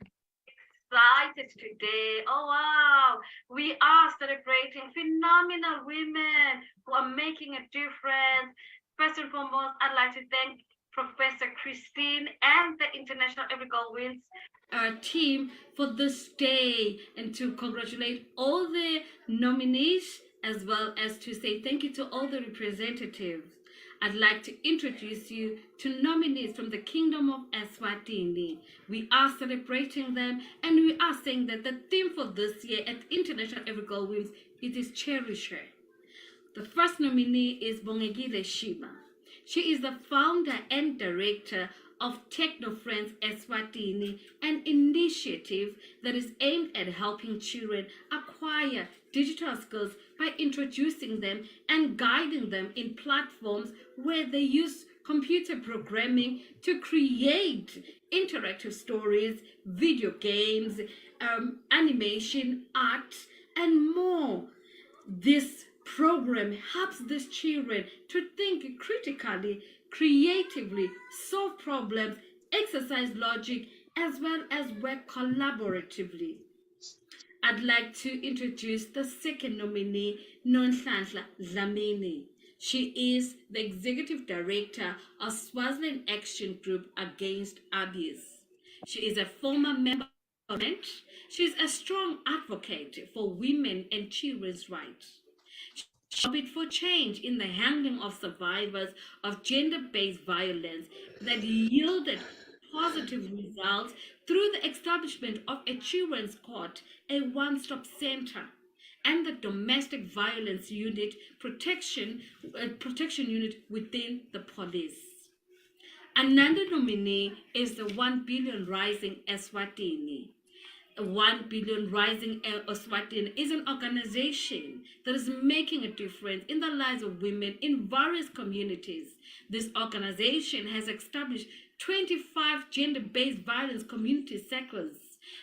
excited today. Oh, wow. We are celebrating phenomenal women who are making a difference. First and foremost, I'd like to thank Professor Christine and the International Every Girl Wins team for this day, and to congratulate all the nominees, as well as to say thank you to all the representatives. I'd like to introduce you to nominees from the Kingdom of Eswatini. We are celebrating them, and we are saying that the theme for this year at International Every Girl Wins, it is Cherish Her. The first nominee is Bongegile Shima. She is the founder and director of Techno Friends Eswatini, an initiative that is aimed at helping children acquire digital skills by introducing them and guiding them in platforms where they use computer programming to create interactive stories, video games, animation, art, and more. This program helps these children to think critically, creatively, solve problems, exercise logic, as well as work collaboratively. I'd like to introduce the second nominee, Nonhlanhla Dlamini. She is the Executive Director of Swaziland Action Group Against Abuse. She is a former member of Parliament. She is a strong advocate for women and children's rights. She lobbied for change in the handling of survivors of gender-based violence that yielded positive results through the establishment of a children's court, a one-stop center, and the domestic violence unit protection unit within the police. Another nominee is the 1 Billion Rising Eswatini. 1 Billion Rising Eswatini is an organization that is making a difference in the lives of women in various communities. This organization has established 25 gender-based violence community circles.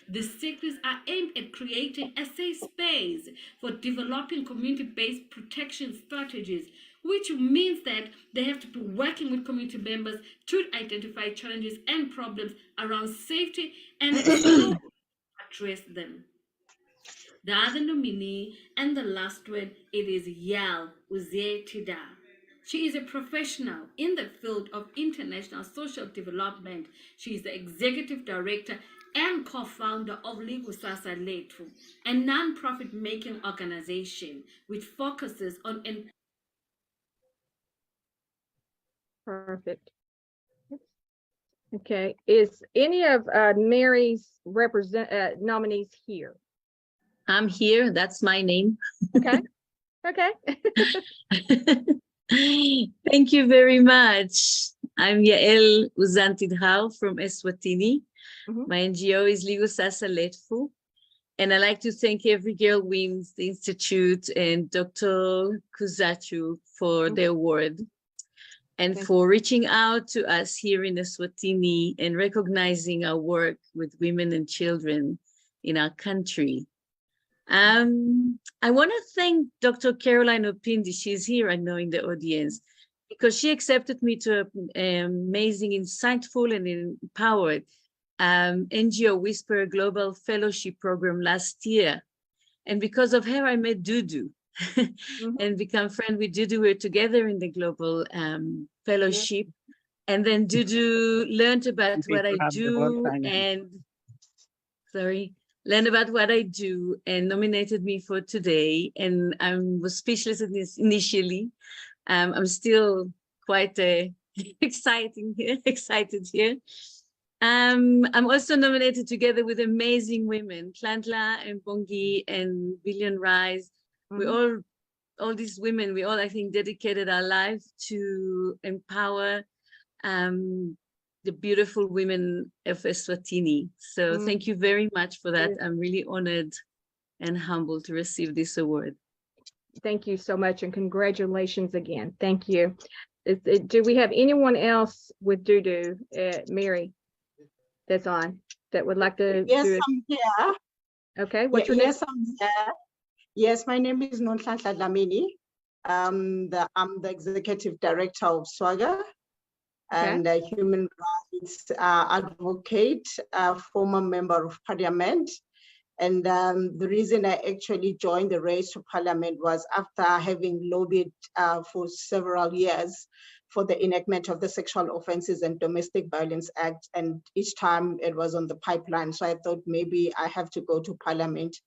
These circles are aimed at creating a safe space for developing community-based protection strategies, which means that they have to be working with community members to identify challenges and problems around safety and address them. The other nominee and the last one, it is Yal Uzetida. She is a professional in the field of international social development. She is the executive director and co-founder of Ligusasa Letu, a non-profit making organization which focuses on Perfect. Okay, is any of Mary's nominees here? I'm here. That's my name. Okay. Okay. Thank you very much. I'm Yael Uzantidhao from Eswatini. My NGO is Ligusasa Letu. And I'd like to thank Every Girl Wins, the Institute, and Dr. Kuzachu for the award, and for reaching out to us here in Eswatini and recognizing our work with women and children in our country. I want to thank Dr. Caroline Opindi. She's here, I know, in the audience, because she accepted me to an amazing, insightful, and empowered NGO Whisper Global Fellowship Program last year. And because of her, I met Dudu and become friends with Dudu. We're together in the Global Fellowship. And then Dudu learned about what I do learned about what I do and nominated me for today. And I was speechless initially. I'm still quite excited here. I'm also nominated together with amazing women, Klantla and Bongi and Billion Rise. We all these women, we all, I think, dedicated our lives to empower the beautiful women of Eswatini. So thank you very much for that. I'm really honored and humbled to receive this award. Thank you so much, and congratulations again. Thank you. Do we have anyone else with Dudu, Mary, that's on, that would like to Yes, do it? I'm here. Okay, what's your name? Yes, I'm here. Yes, my name is Nonhlanhla Dlamini. I'm the executive director of SWAGA and Human rights advocate, former member of parliament. And the reason I actually joined the race to parliament was after having lobbied for several years for the enactment of the Sexual Offences and Domestic Violence Act. And each time it was on the pipeline. So I thought maybe I have to go to parliament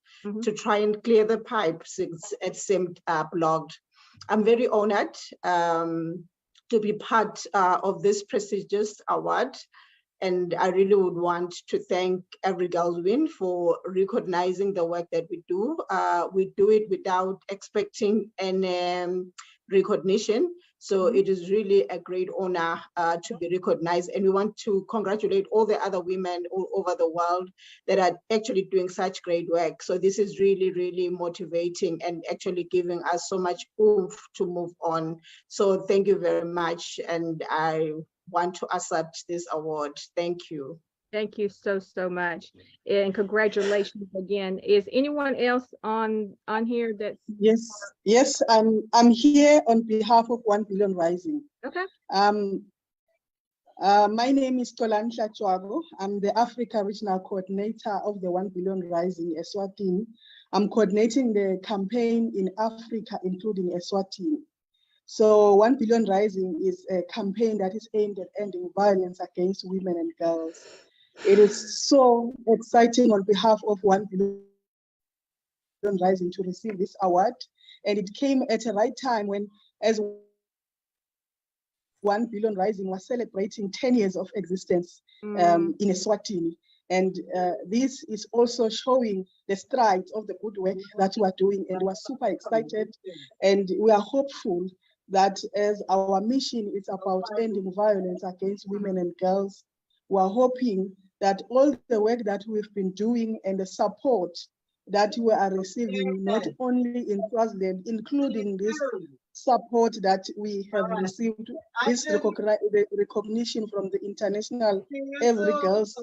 to try and clear the pipes. It seemed blocked. I'm very honored to be part of this prestigious award. And I really would want to thank Every Girls Win for recognizing the work that we do. We do it without expecting any recognition. So it is really a great honor to be recognized. And we want to congratulate all the other women all over the world that are actually doing such great work. So this is really, really motivating and actually giving us so much oomph to move on. So thank you very much. And I want to accept this award. Thank you. Thank you so much, and congratulations again. Is anyone else on here that's Yes, I'm here on behalf of 1 Billion Rising. Okay. My name is Tolanhla Chwago. I'm the Africa Regional Coordinator of the 1 Billion Rising Eswatini. I'm coordinating the campaign in Africa, including Eswatini. So 1 Billion Rising is a campaign that is aimed at ending violence against women and girls. It is so exciting on behalf of 1 Billion Rising to receive this award. And it came at a right time when, as 1 Billion Rising was celebrating 10 years of existence in Eswatini. And this is also showing the strides of the good work that we are doing. And we're super excited. And we are hopeful that as our mission is about ending violence against women and girls, we're hoping that all the work that we've been doing and the support that we are receiving, not only in Swaziland, including this support that we have received, this recognition from the International Every Girls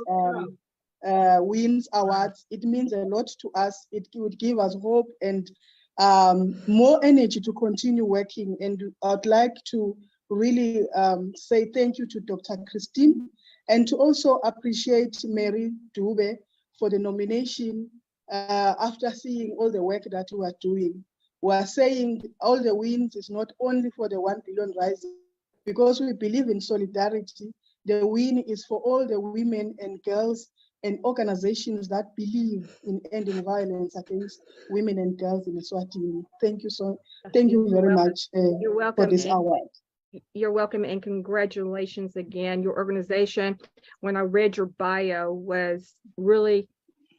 Wins Awards, it means a lot to us. It would give us hope and more energy to continue working. And I'd like to really say thank you to Dr. Christine and to also appreciate Mary Dube for the nomination after seeing all the work that we are doing. We are saying all the wins is not only for the 1 Billion Rising, because we believe in solidarity. The win is for all the women and girls and organizations that believe in ending violence against women and girls in Eswatini. Thank you very much You're welcome. for this award. You're welcome, and congratulations again. Your organization, when I read your bio, was really,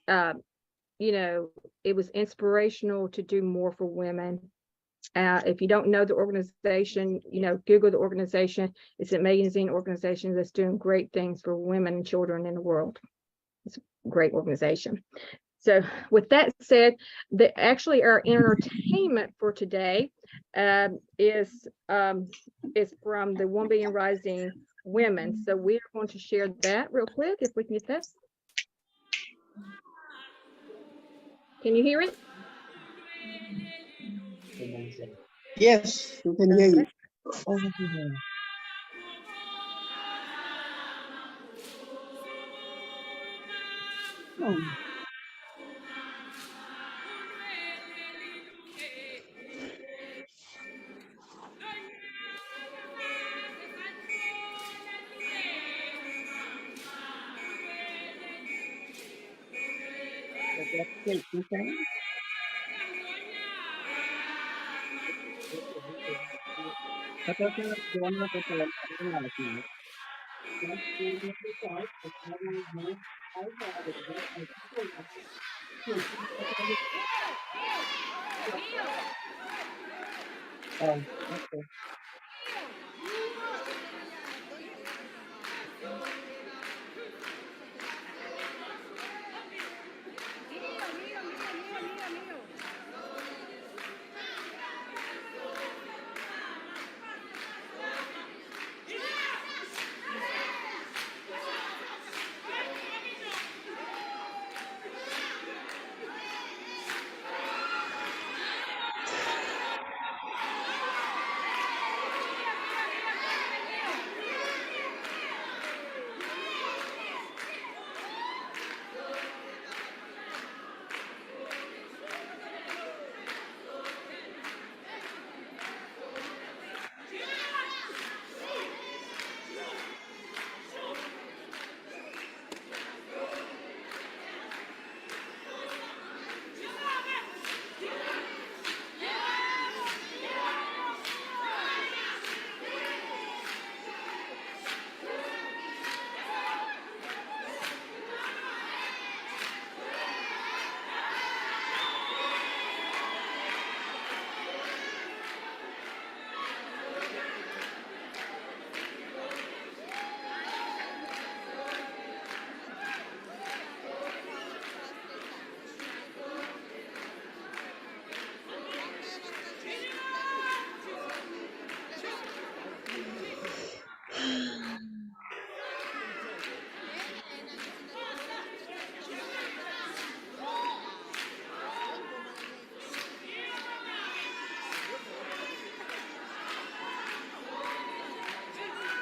it was inspirational to do more for women. If you don't know the organization, Google the organization. It's an amazing organization that's doing great things for women and children in the world. It's a great organization. So with that said, actually our entertainment for today is from the 1 Billion Rising Women. So we are going to share that real quick, if we can get this. Can you hear it? Yes, we can hear you.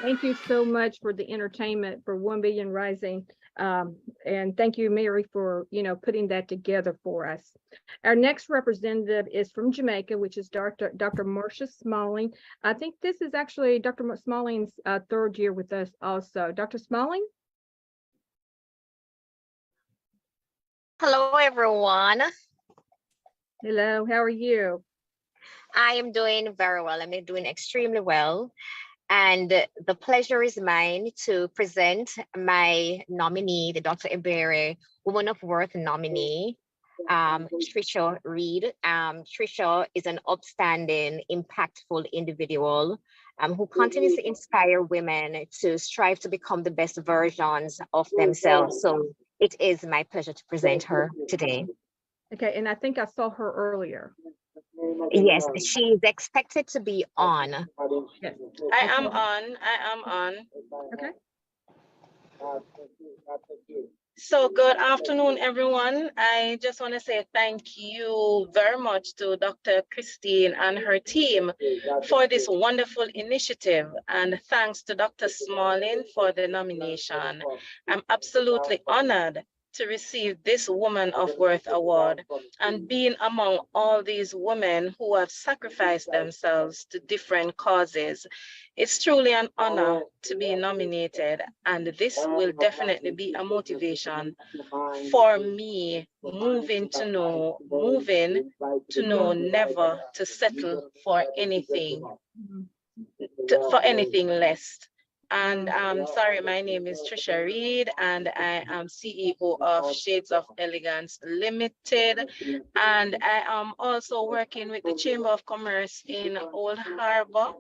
Thank you so much for the entertainment for 1 Billion Rising. And thank you, Mary, for putting that together for us. Our next representative is from Jamaica, which is Dr. Marcia Smalling. I think this is actually Dr. Smalling's third year with us also. Dr. Smalling? Hello, everyone. Hello, how are you? I am doing very well. I'm doing extremely well. And the pleasure is mine to present my nominee, the Dr. Ebere Woman of Worth nominee, Trisha Reed. Trisha is an upstanding, impactful individual who continues to inspire women to strive to become the best versions of themselves. So it is my pleasure to present her today. Okay, and I think I saw her earlier. Yes, she's expected to be on. Yes. I am on. Okay. So good afternoon, everyone. I just want to say thank you very much to Dr. Christine and her team for this wonderful initiative. And thanks to Dr. Smalling for the nomination. I'm absolutely honored to receive this Woman of Worth Award and being among all these women who have sacrificed themselves to different causes. It's truly an honor to be nominated, and this will definitely be a motivation for me moving to know never to settle for anything, less. And sorry, my name is Trisha Reed, and I am CEO of Shades of Elegance Limited. And I am also working with the Chamber of Commerce in Old Harbor,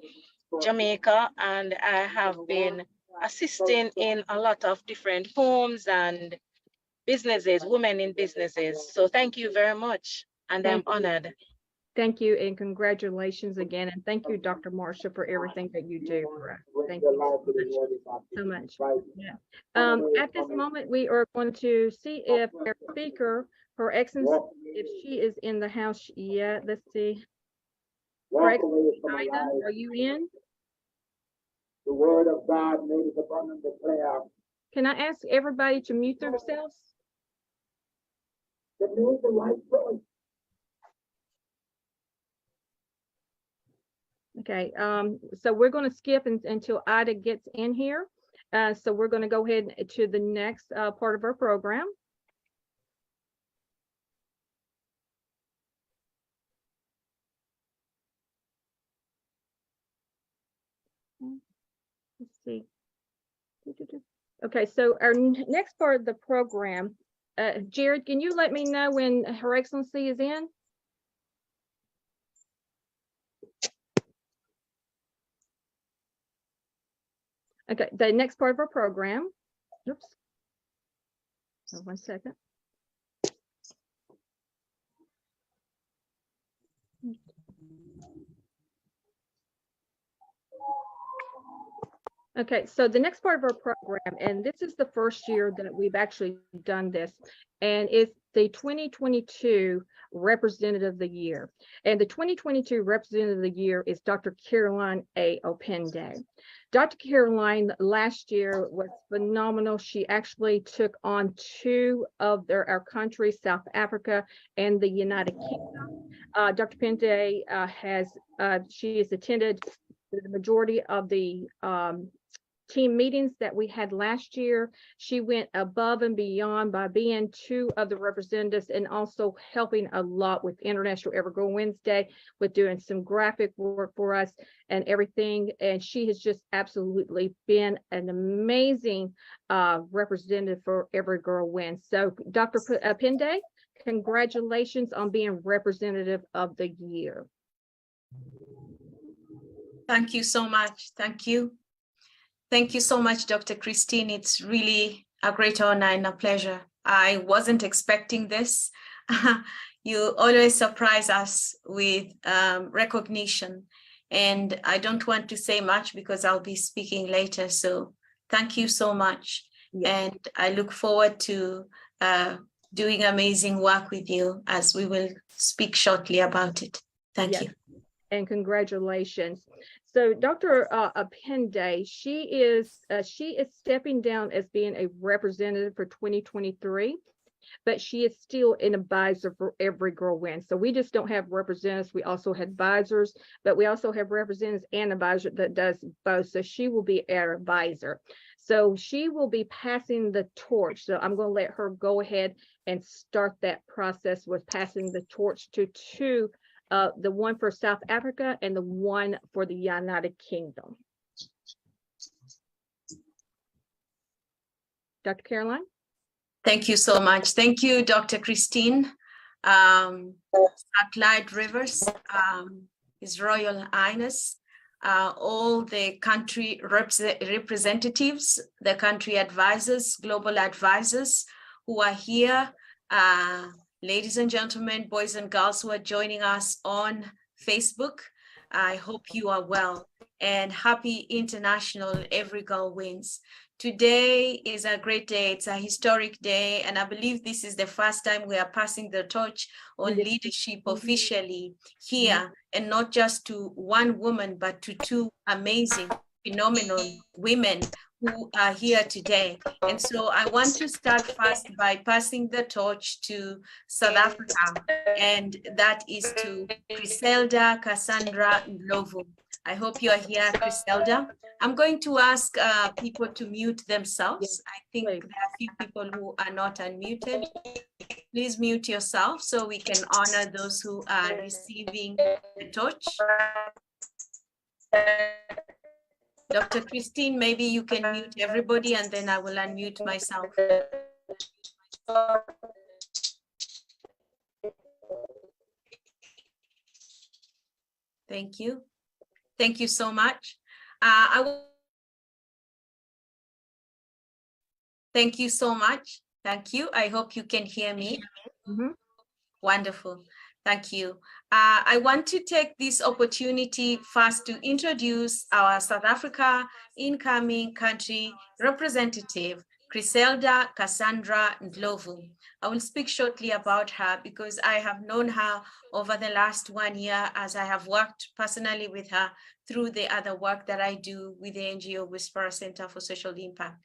Jamaica, and I have been assisting in a lot of different homes and businesses, women in businesses. So thank you very much, and I'm honored. Thank you, and congratulations again. And thank you, Dr. Marcia, for everything that you do for us. Thank you so much. Yeah. At this moment, we are going to see if our speaker, Her Excellency, if she is in the house yet. Let's see. Her Excellency, Ida, are you in? The word of God made his abundant declare. Can I ask everybody to mute themselves? That made the right choice. Okay, so we're going to skip until Ida gets in here. So we're going to go ahead to the next part of our program. Let's see. Okay, so our next part of the program, Jared, can you let me know when Her Excellency is in? Okay, the next part of our program. Oops. Oh, 1 second. Okay, so the next part of our program, and this is the first year that we've actually done this, and it's the 2022 Representative of the Year. And the 2022 Representative of the Year is Dr. Caroline A. Opende. Dr. Caroline last year was phenomenal. She actually took on two of our countries, South Africa and the United Kingdom. Dr. Opende she has attended the majority of the team meetings that we had last year. She went above and beyond by being two of the representatives and also helping a lot with International Every Girl Wednesday, with doing some graphic work for us and everything. And she has just absolutely been an amazing representative for Every Girl Wins. So Dr. Opende, congratulations on being Representative of the Year. Thank you so much. Thank you. Thank you so much, Dr. Christine. It's really a great honor and a pleasure. I wasn't expecting this. You always surprise us with recognition. And I don't want to say much because I'll be speaking later. So thank you so much. Yes. And I look forward to doing amazing work with you, as we will speak shortly about it. Thank you. And congratulations. So Dr. Apende, she is stepping down as being a representative for 2023, but she is still an advisor for Every Girl Wins. So we just don't have representatives. We also have advisors, but we also have representatives and advisor that does both. So she will be our advisor. So she will be passing the torch. So I'm going to let her go ahead and start that process with passing the torch to two, the one for South Africa and the one for the United Kingdom. Dr. Caroline? Thank you so much. Thank you, Dr. Christine. Clyde Rivers, His Royal Highness, all the country representatives, the country advisors, global advisors who are here, ladies and gentlemen, boys and girls who are joining us on Facebook. I hope you are well, and happy International Every Girl Wins. Today is a great day. It's a historic day, and I believe this is the first time we are passing the torch on leadership officially here, and not just to one woman, but to two amazing, phenomenal women who are here today. And so I want to start first by passing the torch to South Africa, and that is to Griselda Cassandra Ndlovu. I hope you are here, Griselda. I'm going to ask people to mute themselves. I think there are a few people who are not unmuted. Please mute yourself so we can honor those who are receiving the torch. Dr. Christine, maybe you can mute everybody and then I will unmute myself. Thank you. Thank you so much. Thank you so much. Thank you. I hope you can hear me. Wonderful. Thank you. I want to take this opportunity first to introduce our South Africa incoming country representative, Griselda Cassandra Ndlovu. I will speak shortly about her because I have known her over the last 1 year as I have worked personally with her through the other work that I do with the NGO Whisperer Center for Social Impact.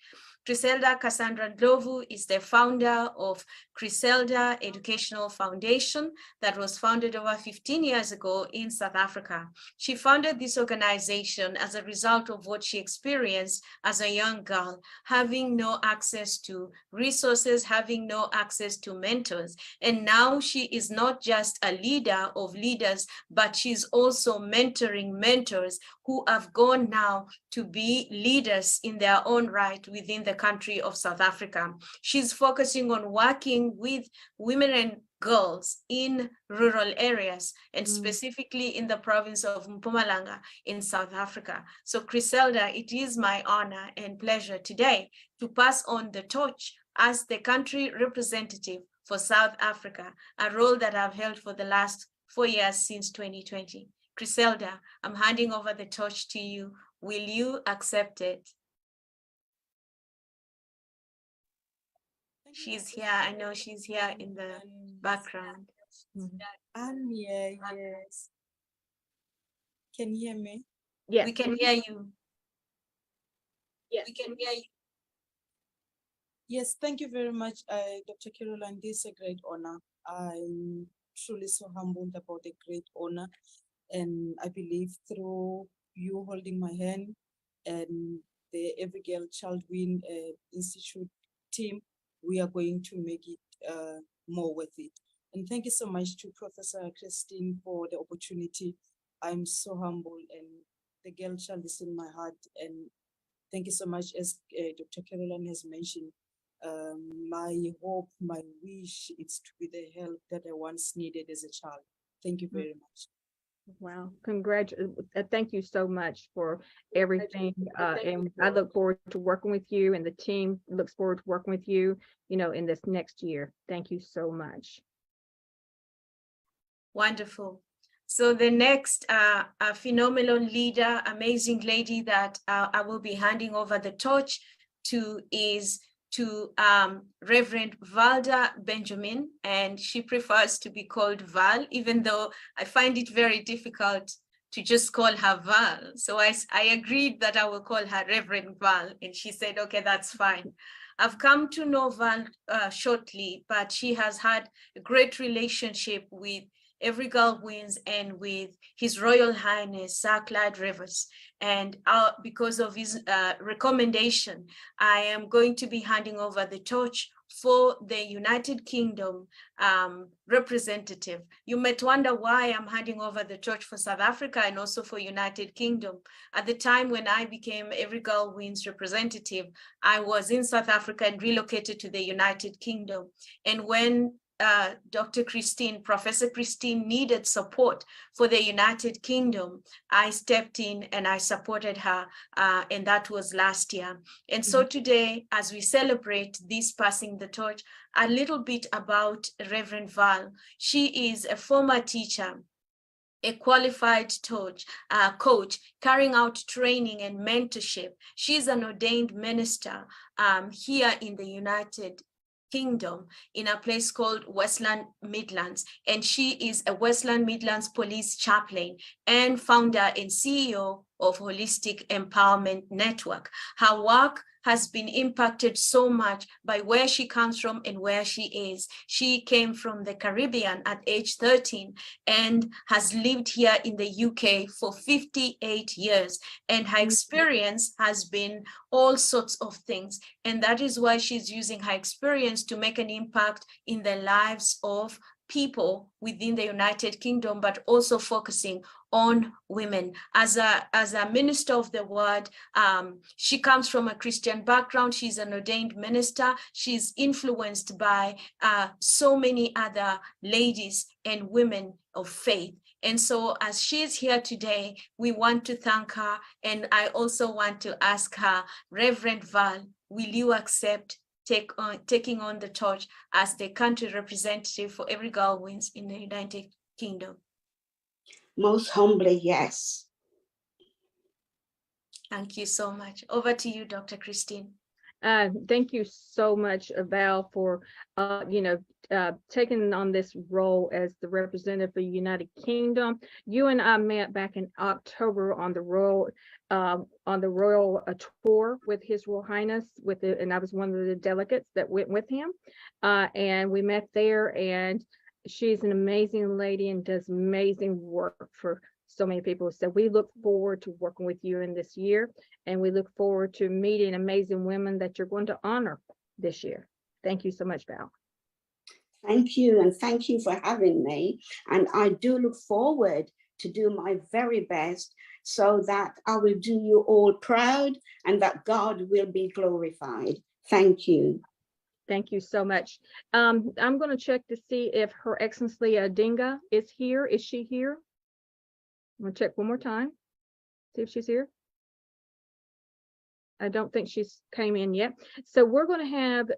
Griselda Cassandra Ndlovu is the founder of Griselda Educational Foundation that was founded over 15 years ago in South Africa. She founded this organization as a result of what she experienced as a young girl, having no access to resources, having no access to mentors. And now she is not just a leader of leaders, but she's also mentoring mentors who have gone now to be leaders in their own right within the country of South Africa. She's focusing on working with women and girls in rural areas, and specifically in the province of Mpumalanga in South Africa. So Griselda, it is my honor and pleasure today to pass on the torch as the country representative for South Africa, a role that I've held for the last 4 years since 2020. Griselda, I'm handing over the torch to you. Will you accept it? She's here. I know she's here in the background. I'm here, yes. Can you hear me? Yes. We can hear you. Yes. We can hear you. Yes, thank you very much, Dr. Caroline. This is a great honor. I'm truly so humbled about the great honor. And I believe through you holding my hand and the Every Girl Child Win Institute team, we are going to make it more worth it. And thank you so much to Professor Christine for the opportunity. I'm so humble, and the girl child is in my heart. And thank you so much, as Dr. Caroline has mentioned. My hope, my wish is to be the help that I once needed as a child. Thank you very much. Wow, thank you so much for everything. And I look forward to working with you, and the team looks forward to working with you, in this next year. Thank you so much. Wonderful. So the next phenomenal leader, amazing lady that I will be handing over the torch to is Reverend Valda Benjamin, and she prefers to be called Val, even though I find it very difficult to just call her Val. So I agreed that I will call her Reverend Val, and she said, okay, that's fine. I've come to know Val shortly, but she has had a great relationship with Every Girl Wins and with His Royal Highness Sir Clyde Rivers. And because of his recommendation, I am going to be handing over the torch for the United Kingdom representative. You might wonder why I'm handing over the torch for South Africa and also for United Kingdom. At the time when I became Every Girl Wins representative, I was in South Africa and relocated to the United Kingdom. And when Professor Christine needed support for the United Kingdom, I stepped in and I supported her, and that was last year. And so today, as we celebrate this passing the torch, a little bit about Reverend Val. She is a former teacher, a qualified coach, carrying out training and mentorship. She's an ordained minister here in the United Kingdom in a place called Westland Midlands, and she is a Westland Midlands police chaplain and founder and CEO of Holistic Empowerment Network. Her work has been impacted so much by where she comes from and where she is. She came from the Caribbean at age 13 and has lived here in the UK for 58 years. And her experience has been all sorts of things. And that is why she's using her experience to make an impact in the lives of people within the United Kingdom, but also focusing on women. As a minister of the word, she comes from a Christian background. She's an ordained minister. She's influenced by so many other ladies and women of faith. And so as she's here today, we want to thank her. And I also want to ask her, Reverend Val, will you accept taking on the torch as the country representative for Every Girl Wins in the United Kingdom? Most humbly, yes. Thank you so much. Over to you, Dr. Christine. Thank you so much, Val, for taking on this role as the representative for the United Kingdom. You and I met back in October on the royal tour with His Royal Highness, and I was one of the delegates that went with him, and we met there. And she's an amazing lady and does amazing work for so many people. So we look forward to working with you in this year, and we look forward to meeting amazing women that you're going to honor this year. Thank you so much, Val. Thank you, and thank you for having me. And I do look forward to do my very best so that I will do you all proud and that God will be glorified. Thank you. Thank you so much. I'm going to check to see if Her Excellency Adinga is here. Is she here? I'm going to check one more time, see if she's here. I don't think she's came in yet. So we're going to have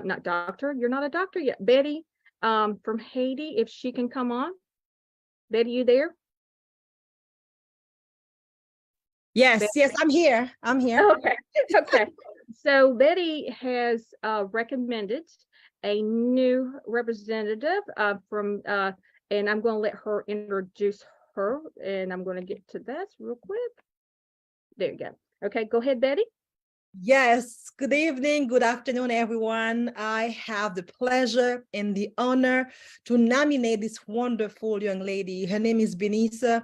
not doctor, you're not a doctor yet, Betty from Haiti, if she can come on. Betty, you there? Yes, Betty? yes, I'm here. I'm here. Okay, okay. So Betty has recommended a new representative and I'm going to let her introduce her, and I'm going to get to that real quick. There you go. Okay, go ahead, Betty. Yes, good evening, good afternoon, everyone. I have the pleasure and the honor to nominate this wonderful young lady. Her name is Benisa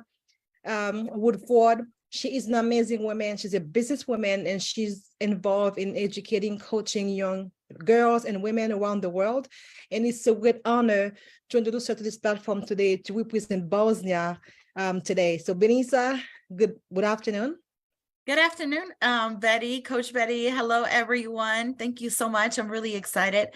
Woodford. She is an amazing woman. She's a businesswoman, and she's involved in educating, coaching young girls and women around the world. And it's a great honor to introduce her to this platform today to represent Bosnia today. So Benisa, good afternoon. Good afternoon, Betty, Coach Betty. Hello, everyone. Thank you so much. I'm really excited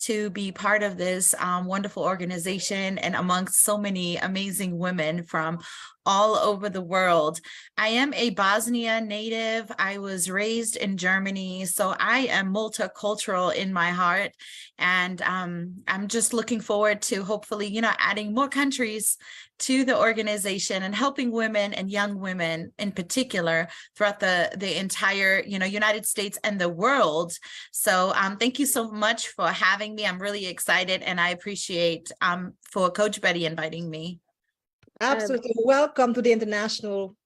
to be part of this wonderful organization and amongst so many amazing women from all over the world. I am a Bosnia native. I was raised in Germany, so I am multicultural in my heart. And I'm just looking forward to hopefully, adding more countries to the organization and helping women and young women in particular throughout the entire, United States and the world. So thank you so much for having me. I'm really excited, and I appreciate for Coach Betty inviting me. Absolutely. Welcome to the international,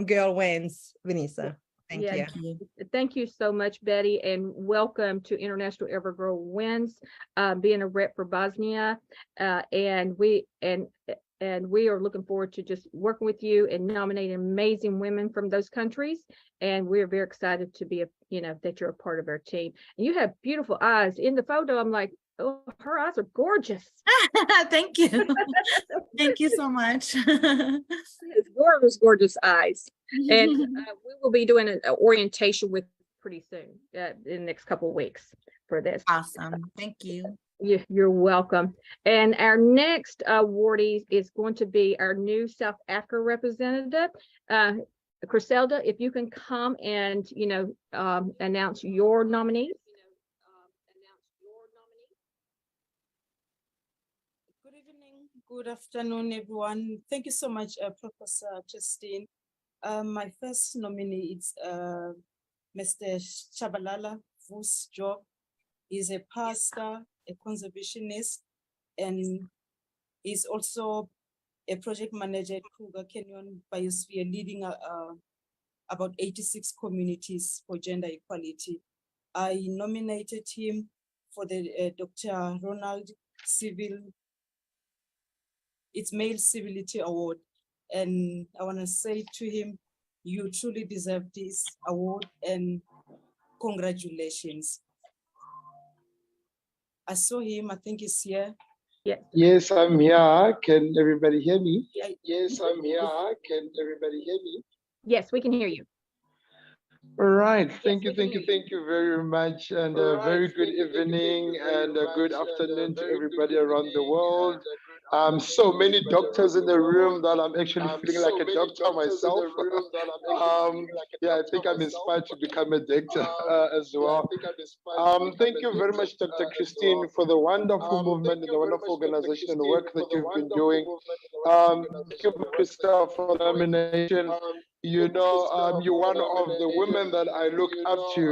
girl wins, Vanessa. Thank Yeah, you. thank you so much, Betty, and welcome to International Every Girl Wins, being a rep for Bosnia, and we are looking forward to just working with you and nominating amazing women from those countries. And we're very excited to be that you're a part of our team. And you have beautiful eyes. In the photo, I'm like, oh, her eyes are gorgeous. Thank you. Thank you so much. It's gorgeous eyes. And we will be doing an orientation with pretty soon, in the next couple of weeks for this. Awesome. Thank you. You're welcome. And our next awardee is going to be our new South Africa representative, Griselda. If you can come and announce your nominee. Good evening, good afternoon, everyone. Thank you so much, Professor Christine. My first nominee is Mr. Shabalala Vus Job. He's a pastor, a conservationist, and is also a project manager at Kruger Canyon Biosphere, leading about 86 communities for gender equality. I nominated him for the Dr. Ronald Male Civility Award. And I want to say to him, you truly deserve this award and congratulations. I saw him, I think he's here. Yeah. Yes, I'm here. Can everybody hear me? Yes, I'm here. Can everybody hear me? Yes, we can hear you. All right. Thank you very much. And a very good evening and a good afternoon to everybody around the world. So many doctors in the room that I'm actually feeling like a doctor myself. Yeah, I think I'm inspired to become a doctor as well. Thank you very much, Dr. Christine, for the wonderful movement and the wonderful organization and work that you've been doing. Thank you, Krista, for the nomination. You're one of the women that I look up to.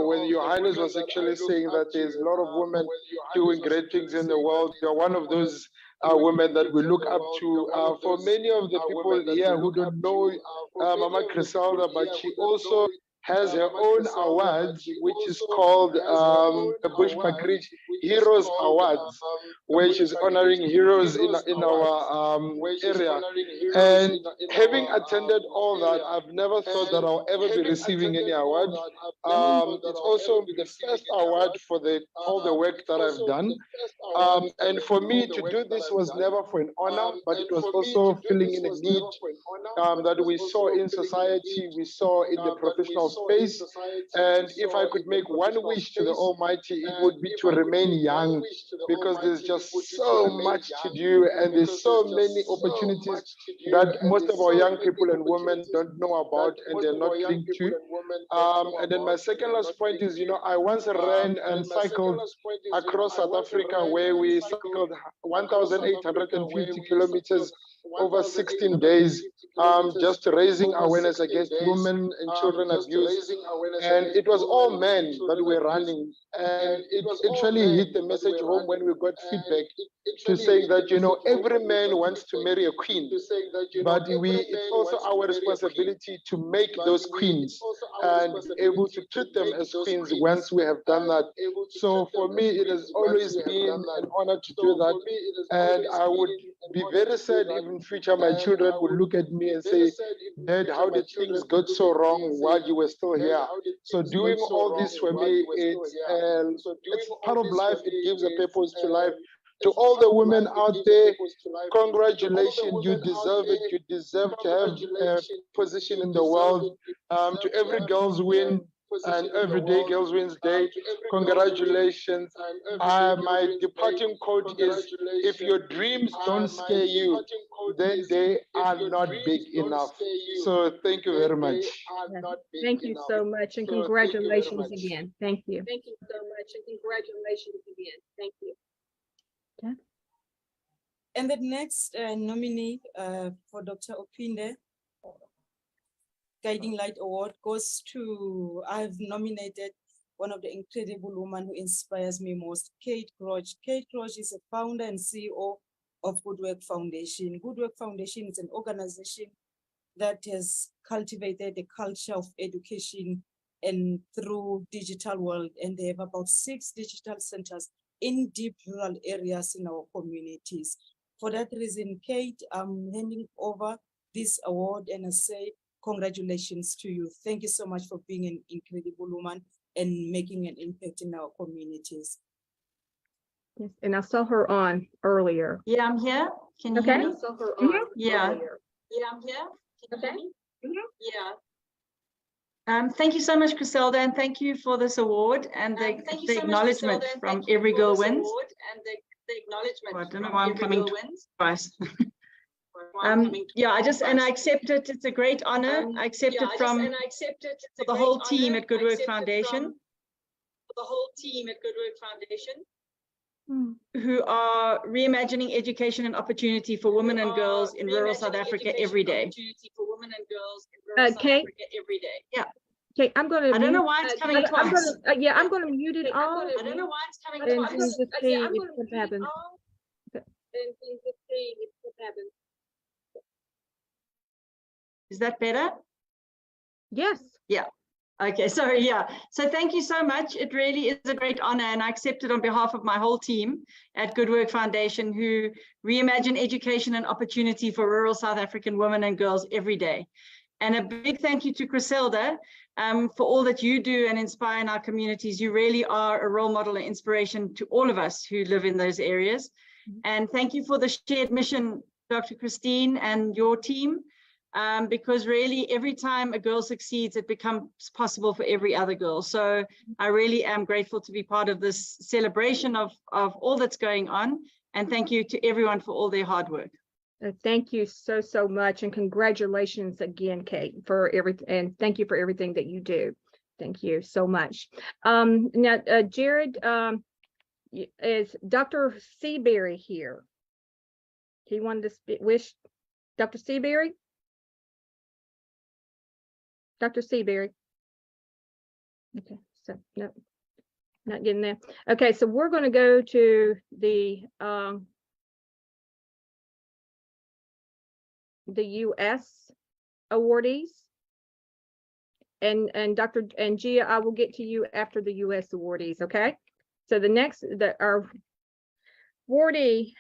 When Your Highness was actually saying that there's a lot of women doing great things in the world, you're one of those women that we look up to. For many of the people here who don't know Mama Griselda, but she also has her own awards, which is called the Bushbuckridge Heroes Awards, where she's honoring heroes in our area. And having attended all that, I've never thought that I'll ever be receiving any award. It's also the first award for all the work that I've done. And for me to do this was never for an honor, but it was also filling in a need that we saw in society, we saw in the professional space. And if I could make one wish to the Almighty, it would be to remain young, because there's just so much to do and there's so many opportunities that most of our young people and women don't know about and they're not linked to. And then my second last point is, I once ran and cycled across South Africa, where we cycled 1,850 kilometers over 16 days, just raising awareness against women and children abuse. And it was all men that were running. And it really hit the message home when we got feedback to saying that, every man wants to marry a queen, but it's also our responsibility to make those queens and able to treat them as queens once we have done that. So for me, it has always been an honor to do that. And I would be very sad if in future my children would look at me and say, Dad, how did things go so wrong while you were still here? So doing all this for me, it's part of life. It gives a purpose to life. To all the women out there, congratulations, you deserve it. You deserve to have a position in the world. To every Girls Win and every day Girls Wins Day, congratulations. My departing quote is, if your dreams don't scare you, then they are not big enough. So thank you very much. Thank you so much, and congratulations again. Thank you. Thank you so much, and congratulations again. Thank you. Okay. And the next nominee for Dr. Opinde Guiding Light Award goes to, I've nominated one of the incredible women who inspires me most, Kate Croce. Kate Croce is a founder and CEO of Good Work Foundation. Good Work Foundation is an organization that has cultivated a culture of education and through digital world, and they have about 6 digital centers in deep rural areas in our communities. For that reason, Kate, I'm handing over this award and I say congratulations to you. Thank you so much for being an incredible woman and making an impact in our communities. Yes, and I saw her on earlier. Yeah, I'm here. Can you Okay. hear me? I saw her on Yeah. earlier. Yeah, I'm here. Can you hear me? Yeah. Thank you so much, Griselda, and thank you for this award and the acknowledgement from Every Girl Wins. I don't know why I'm coming twice. Yeah, I accept it. It's a great honor. I accept it from the whole team at Good Work Foundation. Who are reimagining education and opportunity for women and girls in rural South Africa every day. Kate. Yeah. Okay, I'm gonna. I don't know why it's coming twice. I'm gonna mute it all. I don't know why it's coming and twice. just see if what happens. Is that better? Yes. Yeah. Okay, sorry, yeah. So thank you so much. It really is a great honor, and I accept it on behalf of my whole team at Good Work Foundation, who reimagine education and opportunity for rural South African women and girls every day. And a big thank you to Griselda for all that you do and inspire in our communities. You really are a role model and inspiration to all of us who live in those areas. And thank you for the shared mission, Dr. Christine and your team. Because really every time a girl succeeds, it becomes possible for every other girl. So I really am grateful to be part of this celebration of all that's going on. And thank you to everyone for all their hard work. Thank you so much. And congratulations again, Kate, for everything. And thank you for everything that you do. Thank you so much. Now, Jared, is Dr. Seaberry here? He wanted to wish Dr. Seaberry? Dr. Seaberry. Okay, so no, not getting there. Okay, so we're going to go to the U.S. awardees, and Gia, I will get to you after the U.S. awardees. Okay, so the next our awardee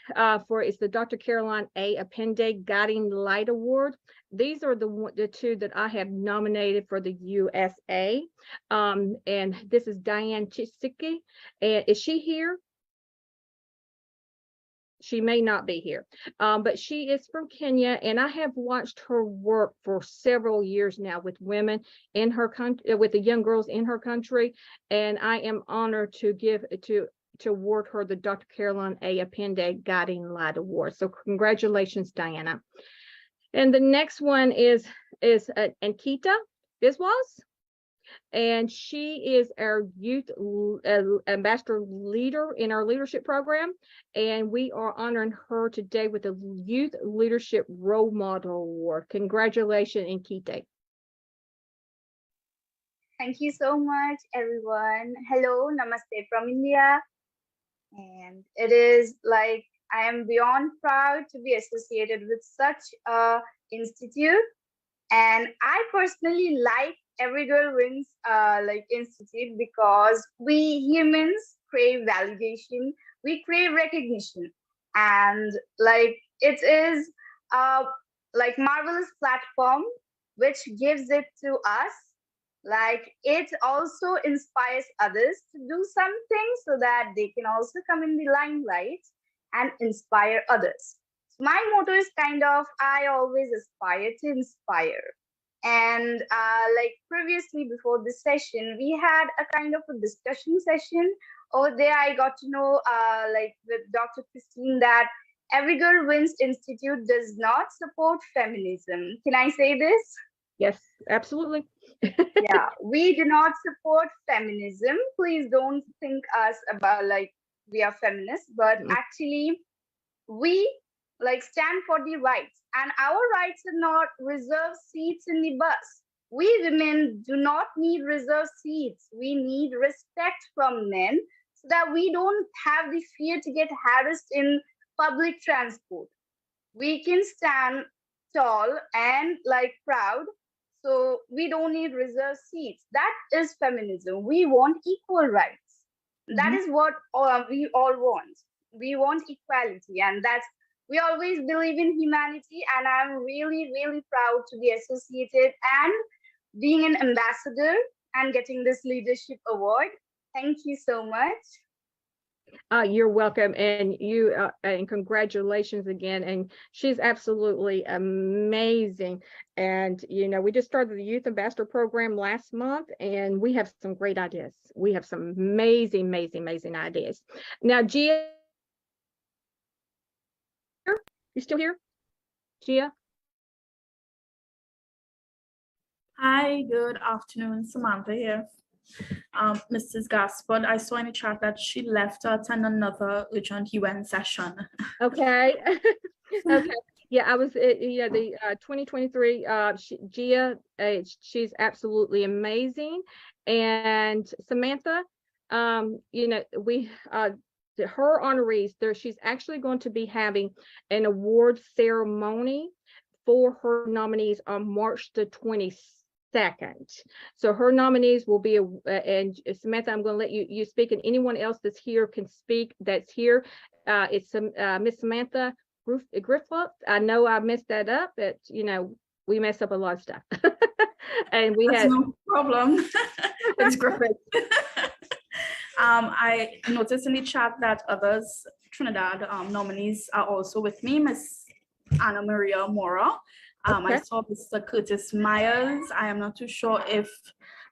is the Dr. Caroline A. Apende Guiding Light Award. These are the 2 that I have nominated for the USA. And this is Diane Chisiki. And is she here? She may not be here, but she is from Kenya, and I have watched her work for several years now with women in her country, with the young girls in her country, and I am honored to award her the Dr. Caroline A. Apende Guiding Light Award. So congratulations, Diana. And the next one is Ankita Biswas, and she is our youth ambassador leader in our leadership program, and we are honoring her today with the Youth Leadership Role Model Award. Congratulations, Ankita. Thank you so much, everyone. Hello, namaste from India. And it is like I am beyond proud to be associated with such a institute. And I personally like Every Girl Wins institute because we humans crave validation, we crave recognition, and it is a marvelous platform which gives it to us. It also inspires others to do something so that they can also come in the limelight and inspire others. So my motto is I always aspire to inspire. And previously before this session, we had a kind of a discussion session. Over there, I got to know with Dr. Christine that Every Girl Wins Institute does not support feminism. Can I say this? Yes, absolutely. Yeah, we do not support feminism. Please don't think us about we are feminists, but actually we stand for the rights, and our rights are not reserved seats in the bus. We women do not need reserved seats. We need respect from men so that we don't have the fear to get harassed in public transport. We can stand tall and like proud. So we don't need reserved seats. That is feminism. We want equal rights. That is what we all want. We want equality, and we always believe in humanity. And I'm really, really proud to be associated and being an ambassador and getting this leadership award. Thank you so much. You're welcome, and and congratulations again. And she's absolutely amazing. And we just started the Youth Ambassador Program last month, and we have some great ideas. We have some amazing, amazing, amazing ideas. Now, Gia, you still here? Gia? Hi, good afternoon. Samantha here. Mrs. Gaspard, I saw in the chat that she left to attend another urgent UN session. Okay. Okay. Yeah, I was, the 2023, Gia, she's absolutely amazing. And Samantha, we, her honorees there, she's actually going to be having an award ceremony for her nominees on March the 22nd. So her nominees will be, and Samantha, I'm going to let you speak, and anyone else that's here can speak that's here. It's Miss Samantha Griffith. I know I messed that up, but we mess up a lot of stuff. And That's no problem. It's Griffith. I noticed in the chat that others Trinidad nominees are also with me, Miss Anna Maria Mora. I saw Mr. Curtis Myers. I am not too sure if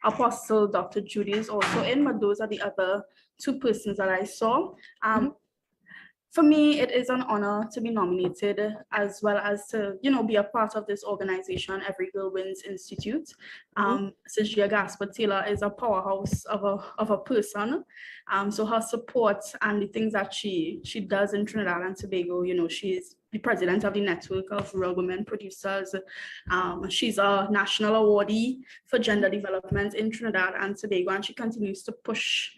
Apostle Dr. Judy is also in, but those are the other two persons that I saw. For me, it is an honor to be nominated, as well as to, be a part of this organization, Every Girl Wins Institute. Mrs. Gia Gaspard Taylor is a powerhouse of a person. So her support and the things that she does in Trinidad and Tobago, she's the president of the Network of Rural Women Producers. She's a national awardee for gender development in Trinidad and Tobago, and she continues to push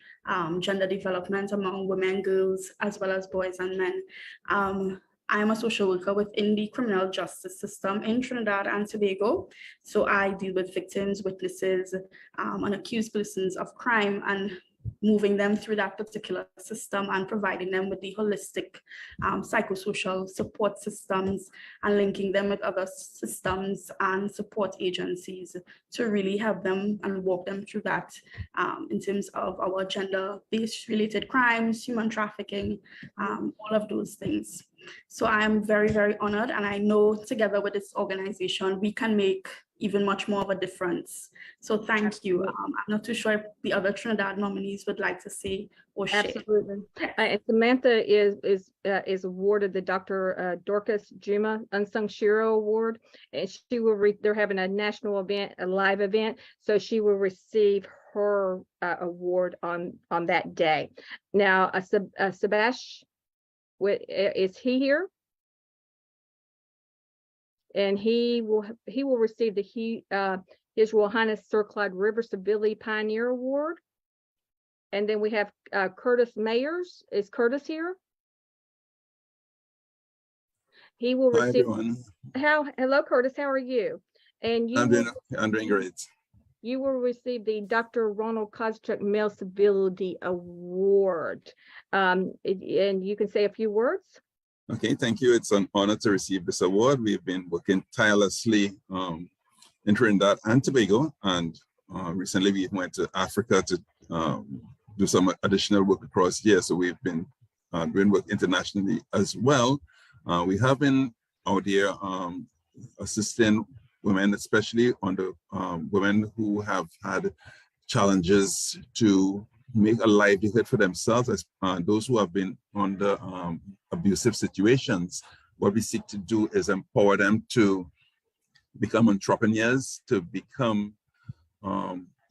gender development among women, girls, as well as boys and men. I am a social worker within the criminal justice system in Trinidad and Tobago. So I deal with victims, witnesses, and accused persons of crime, and moving them through that particular system and providing them with the holistic psychosocial support systems and linking them with other systems and support agencies to really help them and walk them through that in terms of our gender-based related crimes, human trafficking, all of those things. So I am very, very honored, and I know together with this organization, we can make even much more of a difference. So thank you. I'm not too sure if the other Trinidad nominees would like to say or share. Absolutely. And Samantha is awarded the Dr. Dorcas Juma Unsung Shero Award, and she will they're having a national event, a live event, so she will receive her award on that day. Now, Sebastian, is he here? And he will receive the His Royal Highness Sir Clyde River Stability Pioneer Award. And then we have Curtis Mayers. Is Curtis here? He will receive. Hi, everyone. Hello, Curtis. How are you? And you I'm doing great. You will receive the Dr. Ronald Koscheck Male Stability Award. And you can say a few words. Okay, thank you. It's an honor to receive this award. We've been working tirelessly in Trinidad and Tobago, and recently we went to Africa to do some additional work across here. So we've been doing work internationally as well. We have been out here assisting women, especially on the women who have had challenges to make a livelihood for themselves, as those who have been under abusive situations. What we seek to do is empower them to become entrepreneurs, to become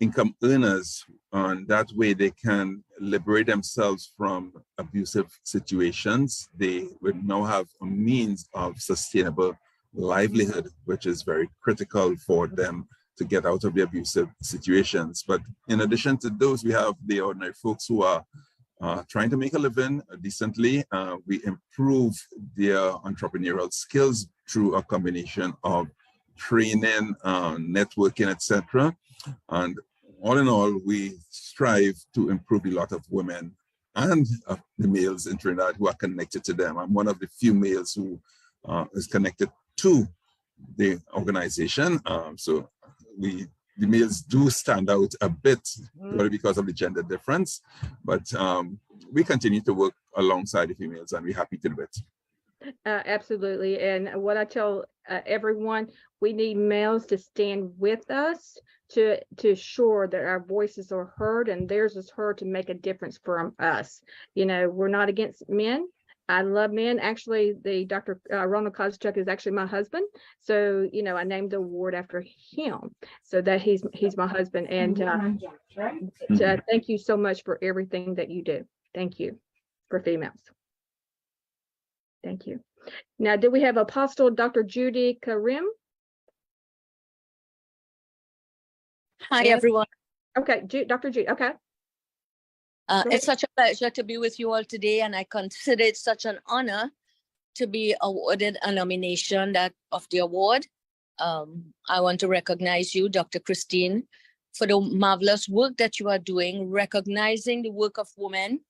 income earners, and that way they can liberate themselves from abusive situations. They would now have a means of sustainable livelihood, which is very critical for them to get out of the abusive situations. But in addition to those, we have the ordinary folks who are trying to make a living decently. We improve their entrepreneurial skills through a combination of training, networking, etc. And all in all, we strive to improve the lot of women and the males in Trinidad who are connected to them. I'm one of the few males who is connected to the organization. So the males do stand out a bit, probably because of the gender difference, but we continue to work alongside the females, and we're happy to do it. Absolutely. And what I tell everyone, we need males to stand with us to ensure that our voices are heard and theirs is heard to make a difference from us. You know, we're not against men. I love men. Actually, the Dr. Ronald Kozachuk is actually my husband. So, you know, I named the award after him. So that he's my husband. And thank you so much for everything that you do. Thank you for females. Thank you. Now, do we have Apostle Dr. Judy Karim? Hi, everyone. Okay, Dr. Judy, okay. It's such a pleasure to be with you all today, and I consider it such an honor to be awarded a nomination of the award. I want to recognize you, Dr. Christine, for the marvelous work that you are doing, recognizing the work of women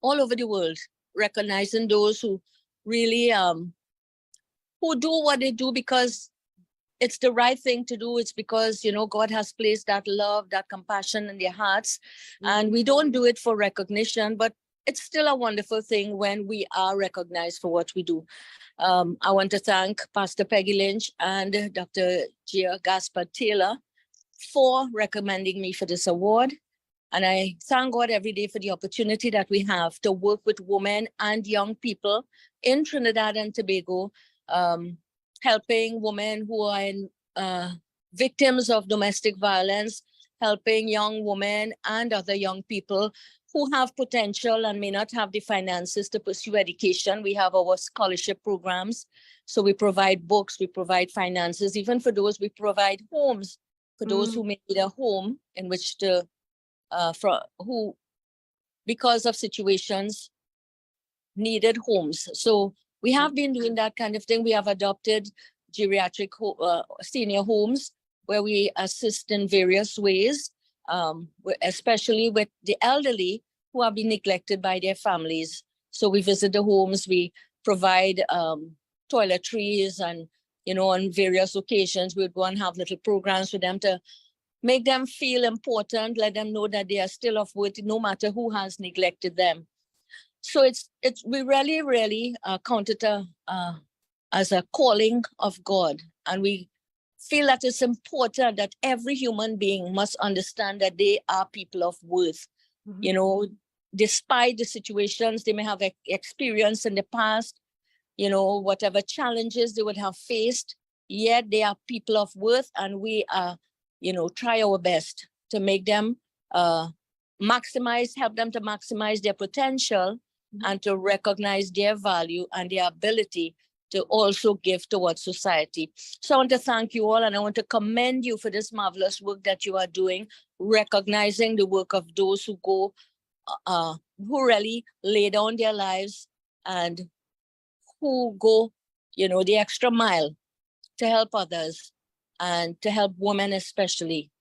all over the world, recognizing those who really who do what they do because it's the right thing to do. It's because, you know, God has placed that love, that compassion in their hearts. And we don't do it for recognition, but it's still a wonderful thing when we are recognized for what we do. I want to thank Pastor Peggy Lynch and Dr. Gia Gaspard Taylor for recommending me for this award. And I thank God every day for the opportunity that we have to work with women and young people in Trinidad and Tobago, helping women who are victims of domestic violence, helping young women and other young people who have potential and may not have the finances to pursue education. We have our scholarship programs. So we provide books, we provide finances. Even for those, we provide homes for those who may need a home in which to, who, because of situations, needed homes. So we have been doing that kind of thing. We have adopted geriatric senior homes where we assist in various ways, especially with the elderly who have been neglected by their families. So we visit the homes, we provide toiletries, and, you know, on various occasions, we'd go and have little programs for them to make them feel important, let them know that they are still of worth, no matter who has neglected them. So we really count it as a calling of God. And we feel that it's important that every human being must understand that they are people of worth. You know, despite the situations they may have experienced in the past, you know, whatever challenges they would have faced, yet they are people of worth, and we are, you know, try our best to make them help them to maximize their potential and to recognize their value and their ability to also give towards society. So I want to thank you all, and I want to commend you for this marvelous work that you are doing, recognizing the work of those who go, who really lay down their lives and who go, you know, the extra mile to help others and to help women especially.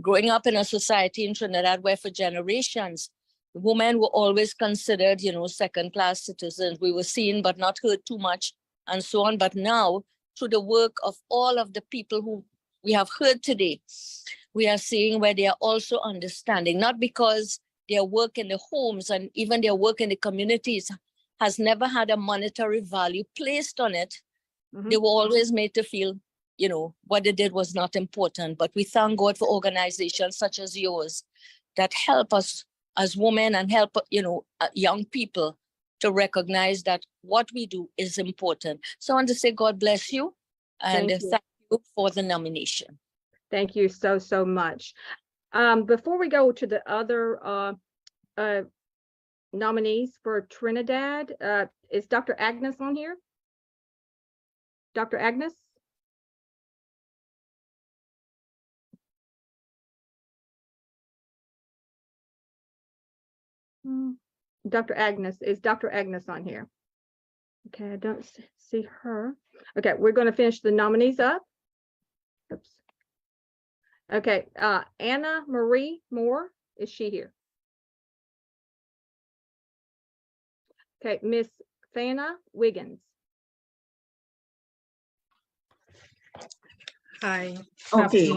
Growing up in a society in Trinidad where for generations, women were always considered, you know, second-class citizens. We were seen but not heard too much and so on. But now, through the work of all of the people who we have heard today, we are seeing where they are also understanding, not because their work in the homes and even their work in the communities has never had a monetary value placed on it. They were always made to feel, you know, what they did was not important. But we thank God for organizations such as yours that help us as women and help, you know, young people to recognize that what we do is important. So I want to say God bless you and thank you for the nomination. Thank you so much. Before we go to the other nominees for Trinidad, is Dr. Agnes on here? Dr. Agnes? Dr. Agnes, is Dr. Agnes on here? Okay, I don't see her. Okay, we're going to finish the nominees up. Oops. Okay, Anna Marie Moore, is she here? Okay, Miss Fana Wiggins. Hi. Okay,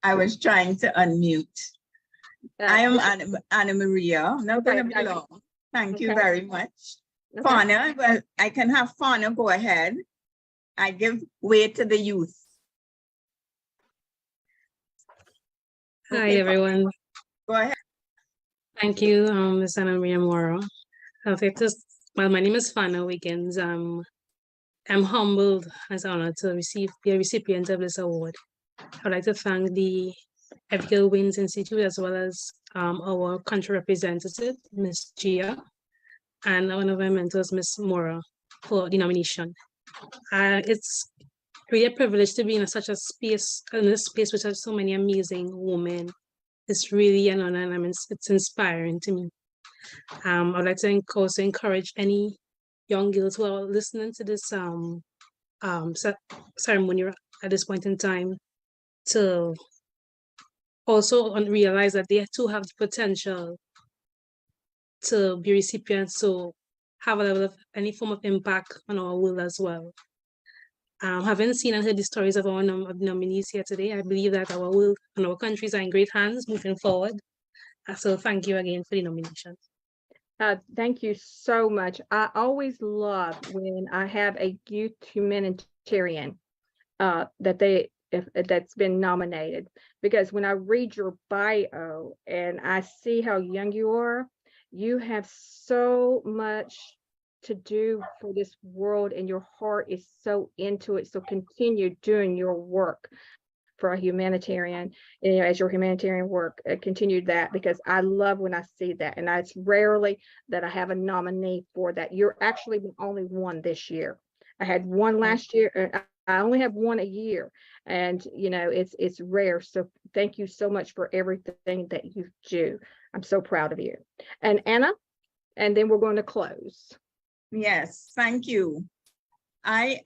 I was trying to unmute. I am Anna Maria. I'm not going to be long. Thank you very much. Fauna, well, I can have Fauna go ahead. I give way to the youth. Hi, everyone. Go ahead. Thank you, Ms. Anna Maria Moro. Well, my name is Fana Wiggins. I'm humbled as honored to be a recipient of this award. I'd like to thank the Every Girl Wins Institute, as well as our country representative, Ms. Gia, and one of my mentors, Ms. Mora, for the nomination. It's really a privilege to be in such a space, in a space which has so many amazing women. It's really an honor, and it's inspiring to me. I'd like to also encourage any young girls who are listening to this ceremony at this point in time to also realize that they too have the potential to be recipients, so have a level of any form of impact on our world as well. Having seen and heard the stories of our nominees here today, I believe that our world and our countries are in great hands moving forward. So thank you again for the nomination. Thank you so much. I always love when I have a youth humanitarian that's been nominated, because when I read your bio and I see how young you are, you have so much to do for this world and your heart is so into it. So continue doing your work for a humanitarian, as your humanitarian work, continue that, because I love when I see that. And it's rarely that I have a nominee for that. You're actually the only one this year. I had one last year. I only have one a year, and it's rare. So thank you so much for everything that you do. I'm so proud of you. And Anna, and then we're going to close. Yes, thank you. I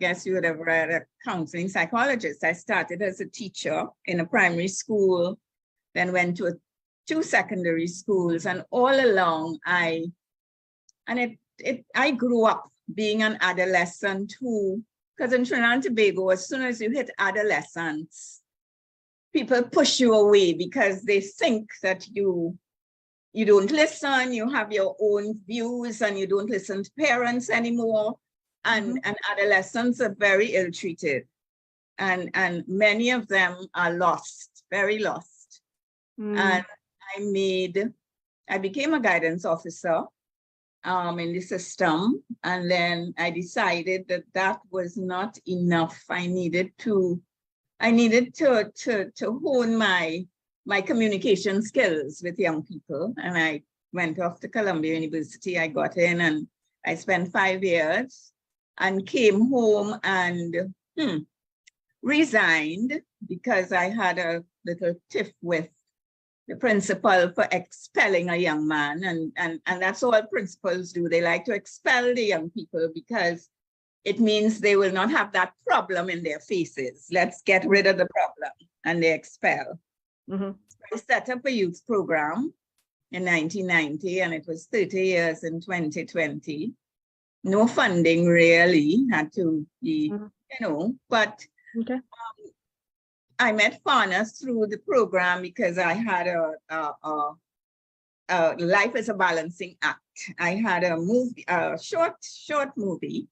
guess you would have read, a counseling psychologist. I started as a teacher in a primary school, then went to 2 secondary schools, and all along I grew up being an adolescent who, because in Trinidad and Tobago, as soon as you hit adolescence, people push you away because they think that you don't listen, you have your own views, and you don't listen to parents anymore. And adolescents are very ill-treated. And many of them are lost, very lost. And I became a guidance officer in the system. And then I decided that that was not enough. I needed to hone my communication skills with young people. And I went off to Columbia University. I got in and I spent 5 years and came home and resigned because I had a little tiff with the principal for expelling a young man. And that's all principals do. They like to expel the young people because it means they will not have that problem in their faces. Let's get rid of the problem. And they expel. I set up a youth program in 1990, and it was 30 years in 2020. No funding really, had to be, but I met Fauna through the program because I had a Life is a Balancing Act. I had a movie, a short movie,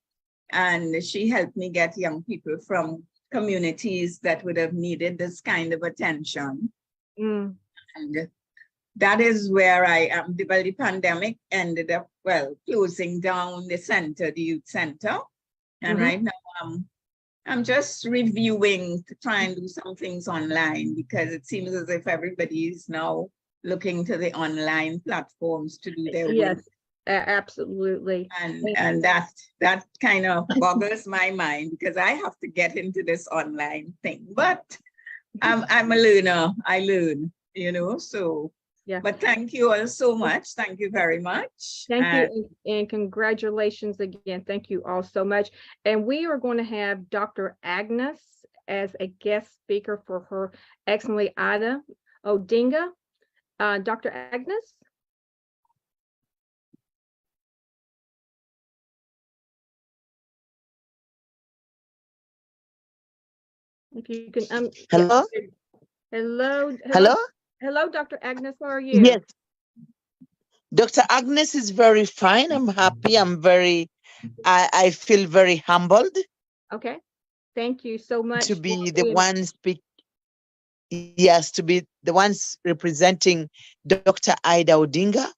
and she helped me get young people from communities that would have needed this kind of attention. And that is where I am. Well, the pandemic ended up, closing down the center, the youth center. And right now I'm just reviewing to try and do some things online, because it seems as if everybody is now looking to the online platforms to do their work. Absolutely. And that kind of boggles my mind, because I have to get into this online thing. But I'm a learner. I learn, so Yeah. But thank you all so much. Thank you very much. Thank you, and congratulations again. Thank you all so much. And we are going to have Dr. Agnes as a guest speaker for her excellently Ida Odinga. Dr. Agnes? If you can, hello? Hello, Hello? hello, Dr. Agnes, how are you? Yes. Dr. Agnes is very fine. I'm happy. I feel very humbled. Okay. Thank you so much. To be the one to be the ones representing Dr. Ida Odinga.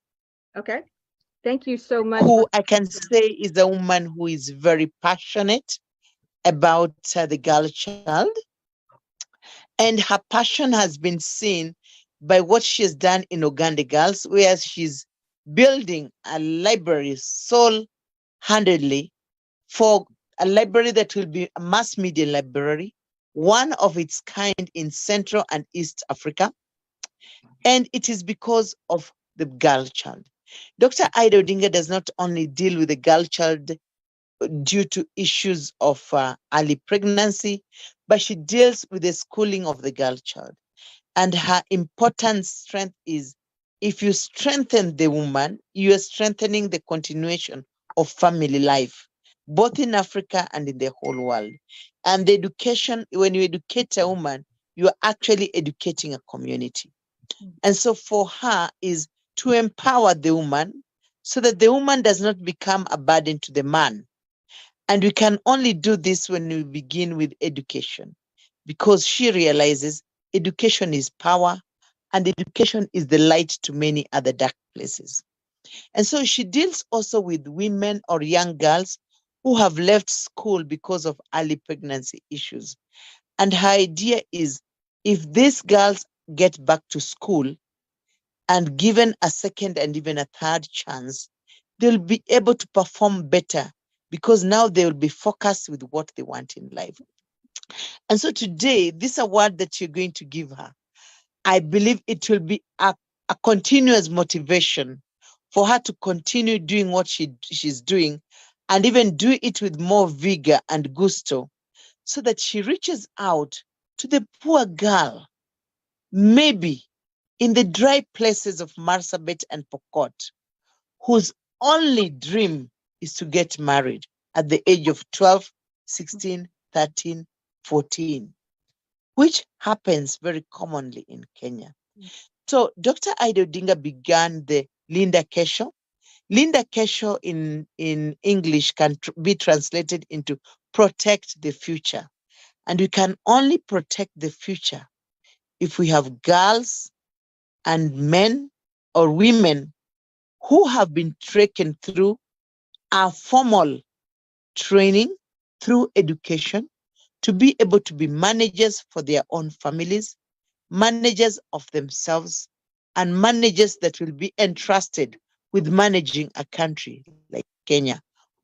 Okay. Thank you so much. Who I can say is a woman who is very passionate about the girl child. And her passion has been seen by what she has done in Uganda Girls, where she's building a library sole-handedly for a library that will be a mass media library, one of its kind in Central and East Africa. And it is because of the girl child. Dr. Ida Odinga does not only deal with the girl child due to issues of early pregnancy, but she deals with the schooling of the girl child. And her important strength is, if you strengthen the woman, you are strengthening the continuation of family life, both in Africa and in the whole world. And the education, when you educate a woman, you are actually educating a community. And so for her is to empower the woman so that the woman does not become a burden to the man. And we can only do this when we begin with education, because she realizes education is power and education is the light to many other dark places. And so she deals also with women or young girls who have left school because of early pregnancy issues. And her idea is, if these girls get back to school and given a second and even a third chance, they'll be able to perform better, because now they will be focused with what they want in life. And so today, this award that you're going to give her, I believe it will be a continuous motivation for her to continue doing what she's doing, and even do it with more vigor and gusto, so that she reaches out to the poor girl, maybe in the dry places of Marsabit and Pokot, whose only dream is to get married at the age of 12, 16, 13, 14, which happens very commonly in Kenya. So Dr. Ida Odinga began the Linda Kesho. Linda Kesho in English can be translated into protect the future. And we can only protect the future if we have girls and men or women who have been taken through a formal training, through education, to be able to be managers for their own families, managers of themselves, and managers that will be entrusted with managing a country like Kenya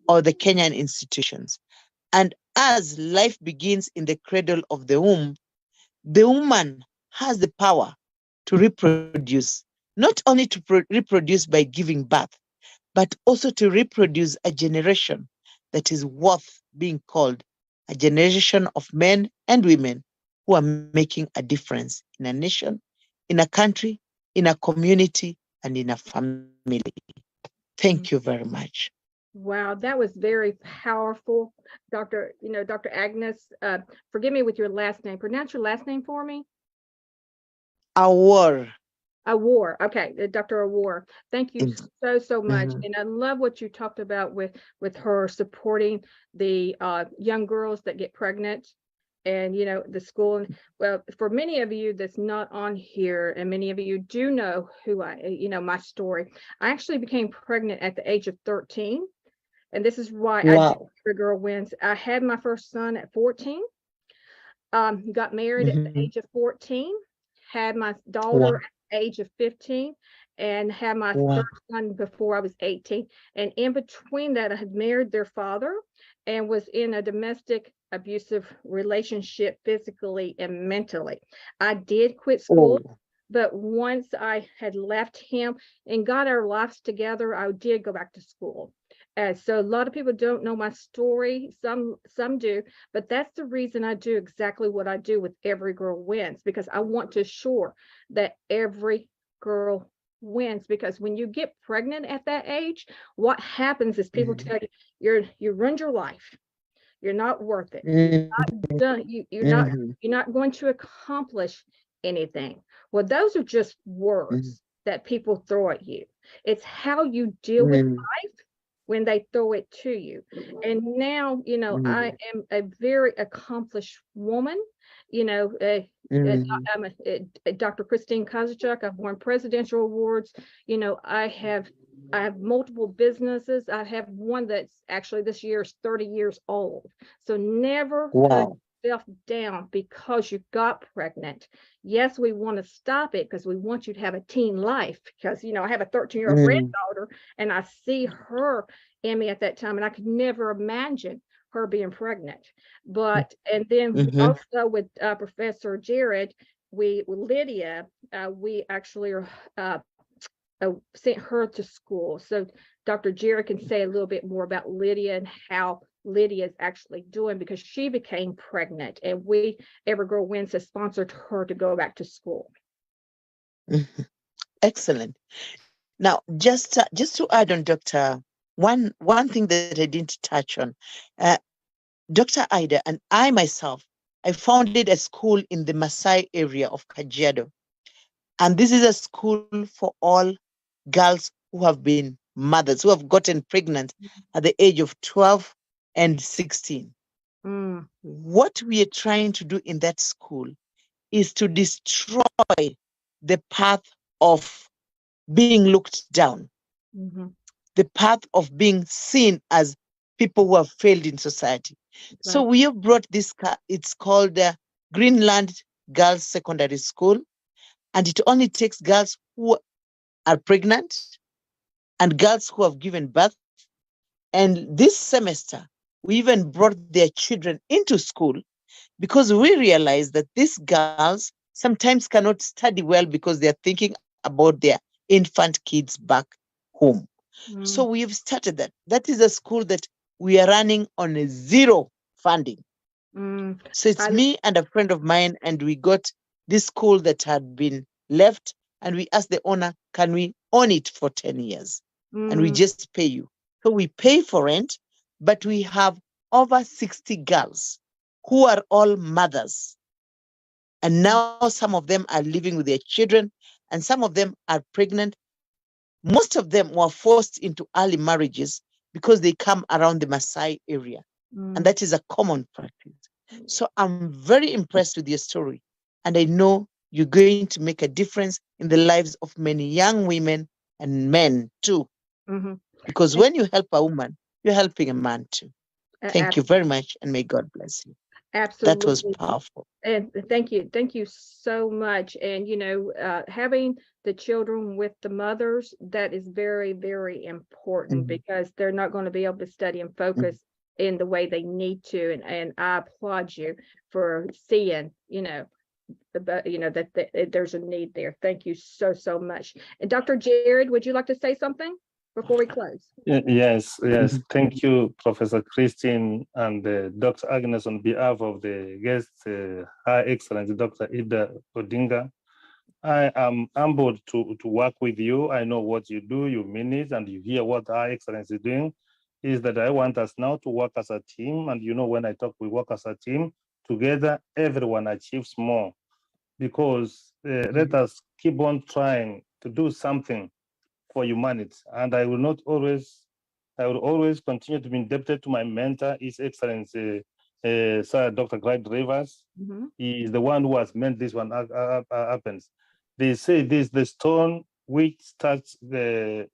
or the Kenyan institutions. And as life begins in the cradle of the womb, the woman has the power to reproduce, not only to reproduce by giving birth, but also to reproduce a generation that is worth being called a generation of men and women who are making a difference in a nation, in a country, in a community, and in a family. Thank you very much. Wow, that was very powerful, Dr. Dr. Agnes. Forgive me with your last name. Pronounce your last name for me. Awar. Awar. Okay, Dr. Awar. Thank you so much. And I love what you talked about with her supporting the young girls that get pregnant, and the school. And well, for many of you that's not on here, and many of you do know who my story. I actually became pregnant at the age of 13. And this is why I do Every Girl Wins. I had my first son at 14. Got married at the age of 14. Had my daughter at the age of 15, and had my third son before I was 18. And in between that, I had married their father and was in a domestic abusive relationship, physically and mentally. I did quit school, But once I had left him and got our lives together, I did go back to school. So a lot of people don't know my story. Some do, but that's the reason I do exactly what I do with Every Girl Wins, because I want to assure that every girl wins. Because when you get pregnant at that age, what happens is people tell you you ruined your life. You're not worth it. You're not done. You're not going to accomplish anything. Well, those are just words that people throw at you. It's how you deal with life when they throw it to you. And now, I am a very accomplished woman. I'm Dr. Christine Kozachuk. I've won presidential awards. I have multiple businesses. I have one that's actually this year is 30 years old. So never put yourself down because you got pregnant. Yes, we want to stop it because we want you to have a teen life, because I have a 13-year-old granddaughter, and I see her in me at that time, and I could never imagine her being pregnant. And then also with Professor Jared, Lydia, we actually are sent her to school. So Dr. Jared can say a little bit more about Lydia and how Lydia is actually doing, because she became pregnant, and Every Girl Wins has sponsored her to go back to school. Excellent. Now, just to add on, Doctor, one thing that I didn't touch on, Dr. Ida and I myself, I founded a school in the Maasai area of Kajiado. And this is a school for all girls who have been mothers, who have gotten pregnant at the age of 12 and 16. What we are trying to do in that school is to destroy the path of being looked down, the path of being seen as people who have failed in society. So we have brought this, it's called Greenland Girls Secondary School, and it only takes girls who are pregnant and girls who have given birth. And this semester, we even brought their children into school because we realized that these girls sometimes cannot study well because they're thinking about their infant kids back home. So we have started that. That is a school that we are running on a zero funding. So it's me and a friend of mine, and we got this school that had been left, and we asked the owner, can we own it for 10 years? And we just pay you. So we pay for rent, but we have over 60 girls who are all mothers. And now some of them are living with their children, and some of them are pregnant. Most of them were forced into early marriages because they come around the Maasai area. And that is a common practice. So I'm very impressed with your story. And I know you're going to make a difference in the lives of many young women and men too. Because when you help a woman, you're helping a man too. Thank you very much, and may God bless you. Absolutely. That was powerful. And thank you so much. And having the children with the mothers, that is very, very important, because they're not going to be able to study and focus in the way they need to. And I applaud you for seeing that there's a need there. Thank you so much. And Dr. Jared, would you like to say something before we close? Yes. Thank you, Professor Christine and Dr. Agnes, on behalf of the guest, Her Excellency Dr. Ida Odinga. I am humbled to work with you. I know what you do, you mean it, and you hear what Her Excellency is doing. Is that I want us now to work as a team. And when I talk, we work as a team. Together, everyone achieves more. Because let us keep on trying to do something for humanity. And I will always continue to be indebted to my mentor, His Excellency Sir Dr. Clyde Rivers. He is the one who has meant this one happens. They say this: the stone which starts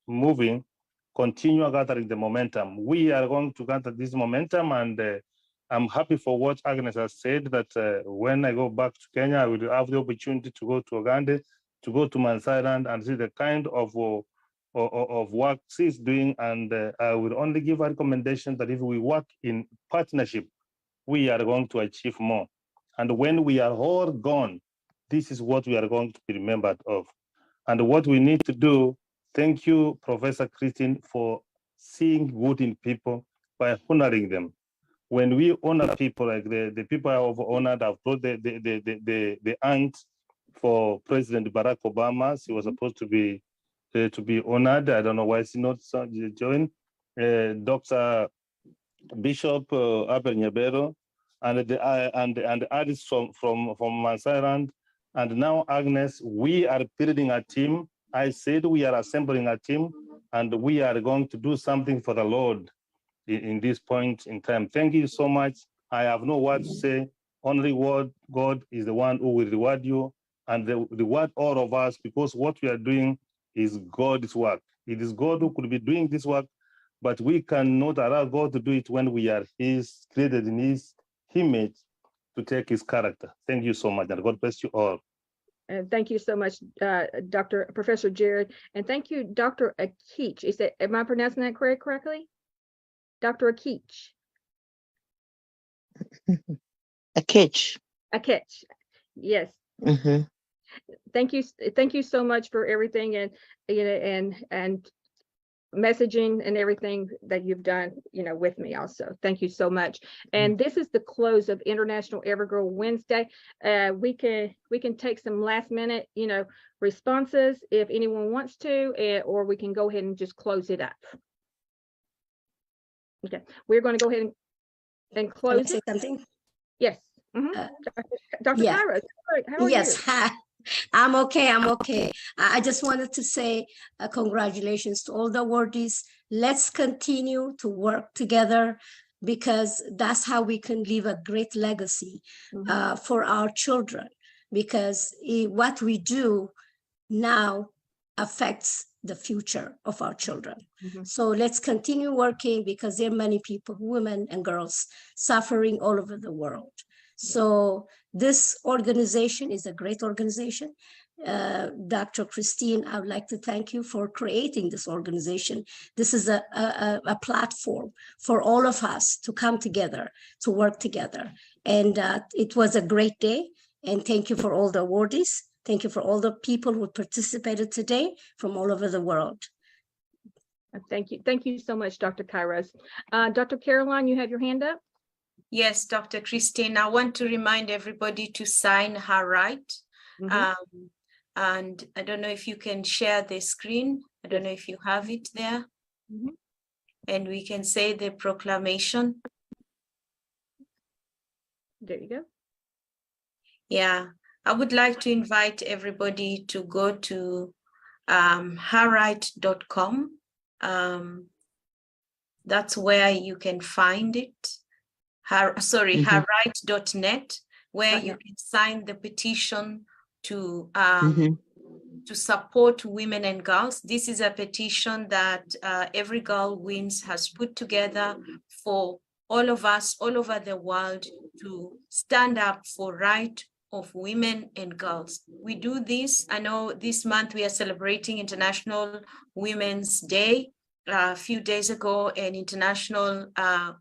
moving, continue gathering the momentum. We are going to gather this momentum, and I'm happy for what Agnes has said, that when I go back to Kenya, I will have the opportunity to go to Uganda, to go to Maasai land, and see the kind of work she's doing. And I will only give a recommendation that if we work in partnership, we are going to achieve more. And when we are all gone, this is what we are going to be remembered of. And what we need to do, thank you, Professor Christine, for seeing good in people by honoring them. When we honor people, like the people I have honored, I've brought the aunt for President Barack Obama. She was supposed to be honored. I don't know why she's not joined. Dr. Bishop Abel Nyabero, and the artists from Mansailand, and now Agnes. We are building a team. I said we are assembling a team, and we are going to do something for the Lord in this point in time. Thank you so much. I have no word to say. Only word, God is the one who will reward you and reward all of us, because what we are doing is God's work. It is God who could be doing this work, but we cannot allow God to do it when we are His, created in His image, to take His character. Thank you so much, and God bless you all. And thank you so much, Professor Jared, and thank you, Dr. Akich. Am I pronouncing that correctly? Dr. Akich. Akich. Akich, yes. Mm-hmm. Thank you so much for everything, and messaging and everything that you've done, with me also. Thank you so much. And this is the close of International Evergirl Wednesday. We can take some last minute, responses if anyone wants to, or we can go ahead and just close it up. Okay, we're going to go ahead and close Can I say it. something? Yes. Dr. Yeah. Kairos, how are Yes, you? hi. I'm okay. I just wanted to say congratulations to all the awardees. Let's continue to work together, because that's how we can leave a great legacy for our children, because what we do now affects the future of our children. So let's continue working, because there are many people, women and girls, suffering all over the world. So this organization is a great organization. Dr. Christine, I would like to thank you for creating this organization. This is a platform for all of us to come together, to work together. And it was a great day. And thank you for all the awardees. Thank you for all the people who participated today from all over the world. Thank you. Thank you so much, Dr. Kairos. Dr. Caroline, you have your hand up? Yes, Dr. Christine, I want to remind everybody to sign her right. And I don't know if you can share the screen. I don't know if you have it there. And we can say the proclamation. There you go. Yeah, I would like to invite everybody to go to herright.com. That's where you can find it. Herright.net, where you can sign the petition to support women and girls. This is a petition that Every Girl Wins has put together for all of us all over the world to stand up for right of women and girls. We do this. I know this month we are celebrating International Women's Day. A few days ago, an International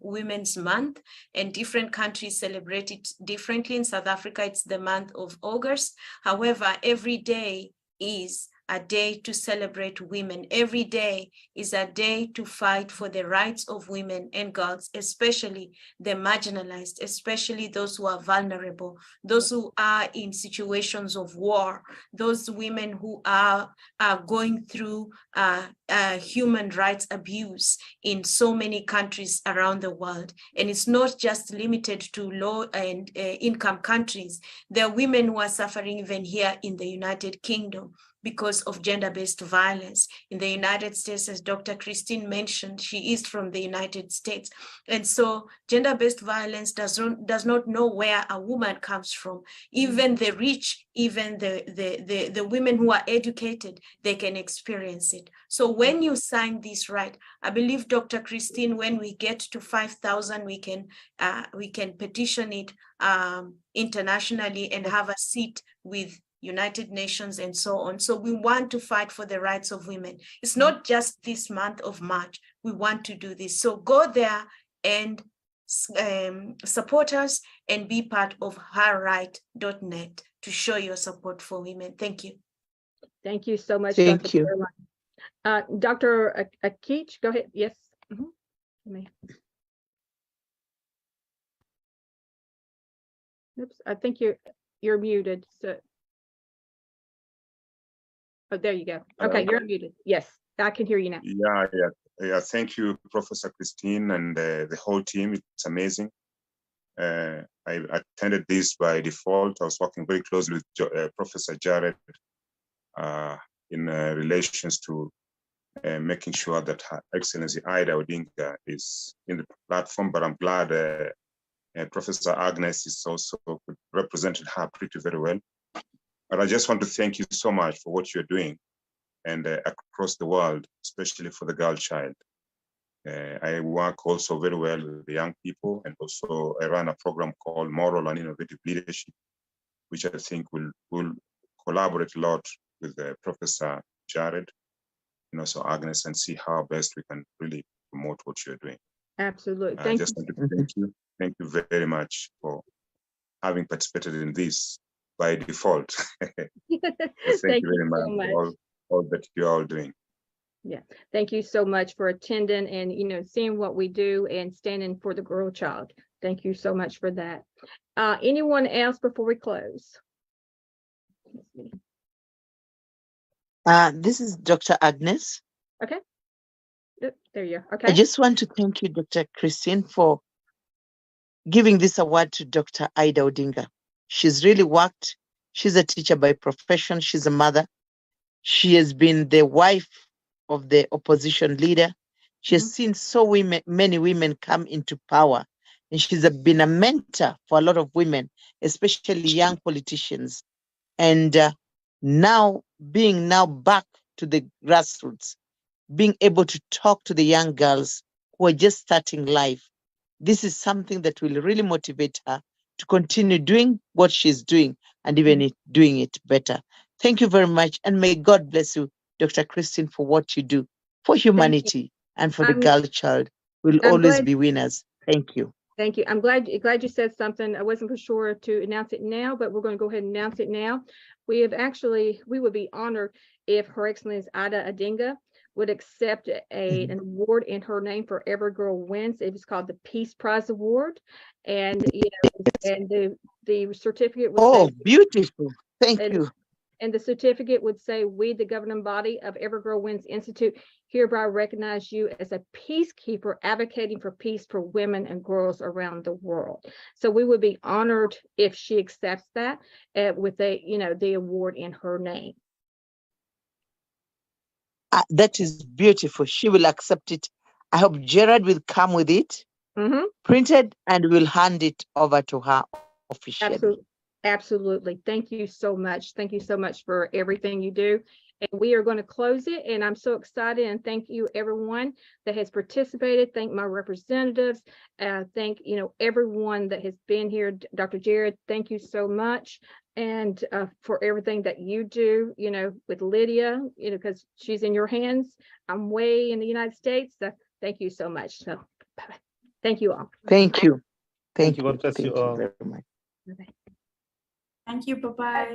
Women's Month, and different countries celebrate it differently. In South Africa, it's the month of August. However, every day is a day to celebrate women. Every day is a day to fight for the rights of women and girls, especially the marginalized, especially those who are vulnerable, those who are in situations of war, those women who are going through human rights abuse in so many countries around the world. And it's not just limited to low and income countries. There are women who are suffering even here in the United Kingdom because of gender-based violence. In the United States, as Dr. Christine mentioned, she is from the United States. And so gender-based violence does not know where a woman comes from. Even the rich, even the women who are educated, they can experience it. So when you sign this right, I believe, Dr. Christine, when we get to 5,000, we can petition it internationally and have a seat with United Nations and so on. So we want to fight for the rights of women. It's not just this month of March. We want to do this. So go there and support us and be part of herright.net. to show your support for women. Thank you. Thank you so much, Thank Dr. you. Caroline. Dr. Akich, go ahead. Yes. Oops, I think you're muted. So, oh, there you go. Okay, you're muted. Yes, I can hear you now. Yeah. Thank you, Professor Christine, and the whole team. It's amazing. I attended this by default. I was working very closely with Professor Jared in relations to making sure that Her Excellency Ida Odinga is in the platform, but I'm glad Professor Agnes is also represented her pretty very well. But I just want to thank you so much for what you're doing and across the world, especially for the girl child. I work also very well with the young people, and also I run a program called Moral and Innovative Leadership, which I think will collaborate a lot with Professor Jared, and also Agnes, and see how best we can really promote what you're doing. Absolutely. I just want to thank you. Thank you very much for having participated in this by default. Thank you very much for all that you're all doing. Yeah, thank you so much for attending and seeing what we do and standing for the girl child. Thank you so much for that. Anyone else before we close? This is Dr. Agnes. Okay. Yep, there you are. Okay. I just want to thank you, Dr. Christine, for giving this award to Dr. Ida Odinga. She's really worked. She's a teacher by profession. She's a mother. She has been the wife of the opposition leader. She has seen many women come into power. And she's been a mentor for a lot of women, especially young politicians. And now being back to the grassroots, being able to talk to the young girls who are just starting life. This is something that will really motivate her to continue doing what she's doing and even doing it better. Thank you very much. And may God bless you, Dr. Christine, for what you do for humanity and for the girl child. We'll always be winners. Thank you. Thank you. I'm glad you said something. I wasn't for sure to announce it now, but we're going to go ahead and announce it now. We would be honored if Her Excellency Ida Odinga would accept an award in her name for Every Girl Wins. It was called the Peace Prize Award, and the certificate would say, beautiful. Thank you. And the certificate would say, "We, the governing body of Every Girl Wins Institute, hereby recognize you as a peacekeeper advocating for peace for women and girls around the world." So we would be honored if she accepts that with the award in her name. That is beautiful. She will accept it. I hope Gerard will come with it, printed, and will hand it over to her officially. Absolutely. Thank you so much. Thank you so much for everything you do. And we are going to close it. And I'm so excited. And thank you, everyone that has participated. Thank my representatives. Thank everyone that has been here. Dr. Jared, thank you so much. And for everything that you do, with Lydia, because she's in your hands. I'm way in the United States. So thank you so much. So bye-bye. Thank you all. Thank you. Thank you. God bless you all. Very much. Bye-bye. Thank you. Bye-bye.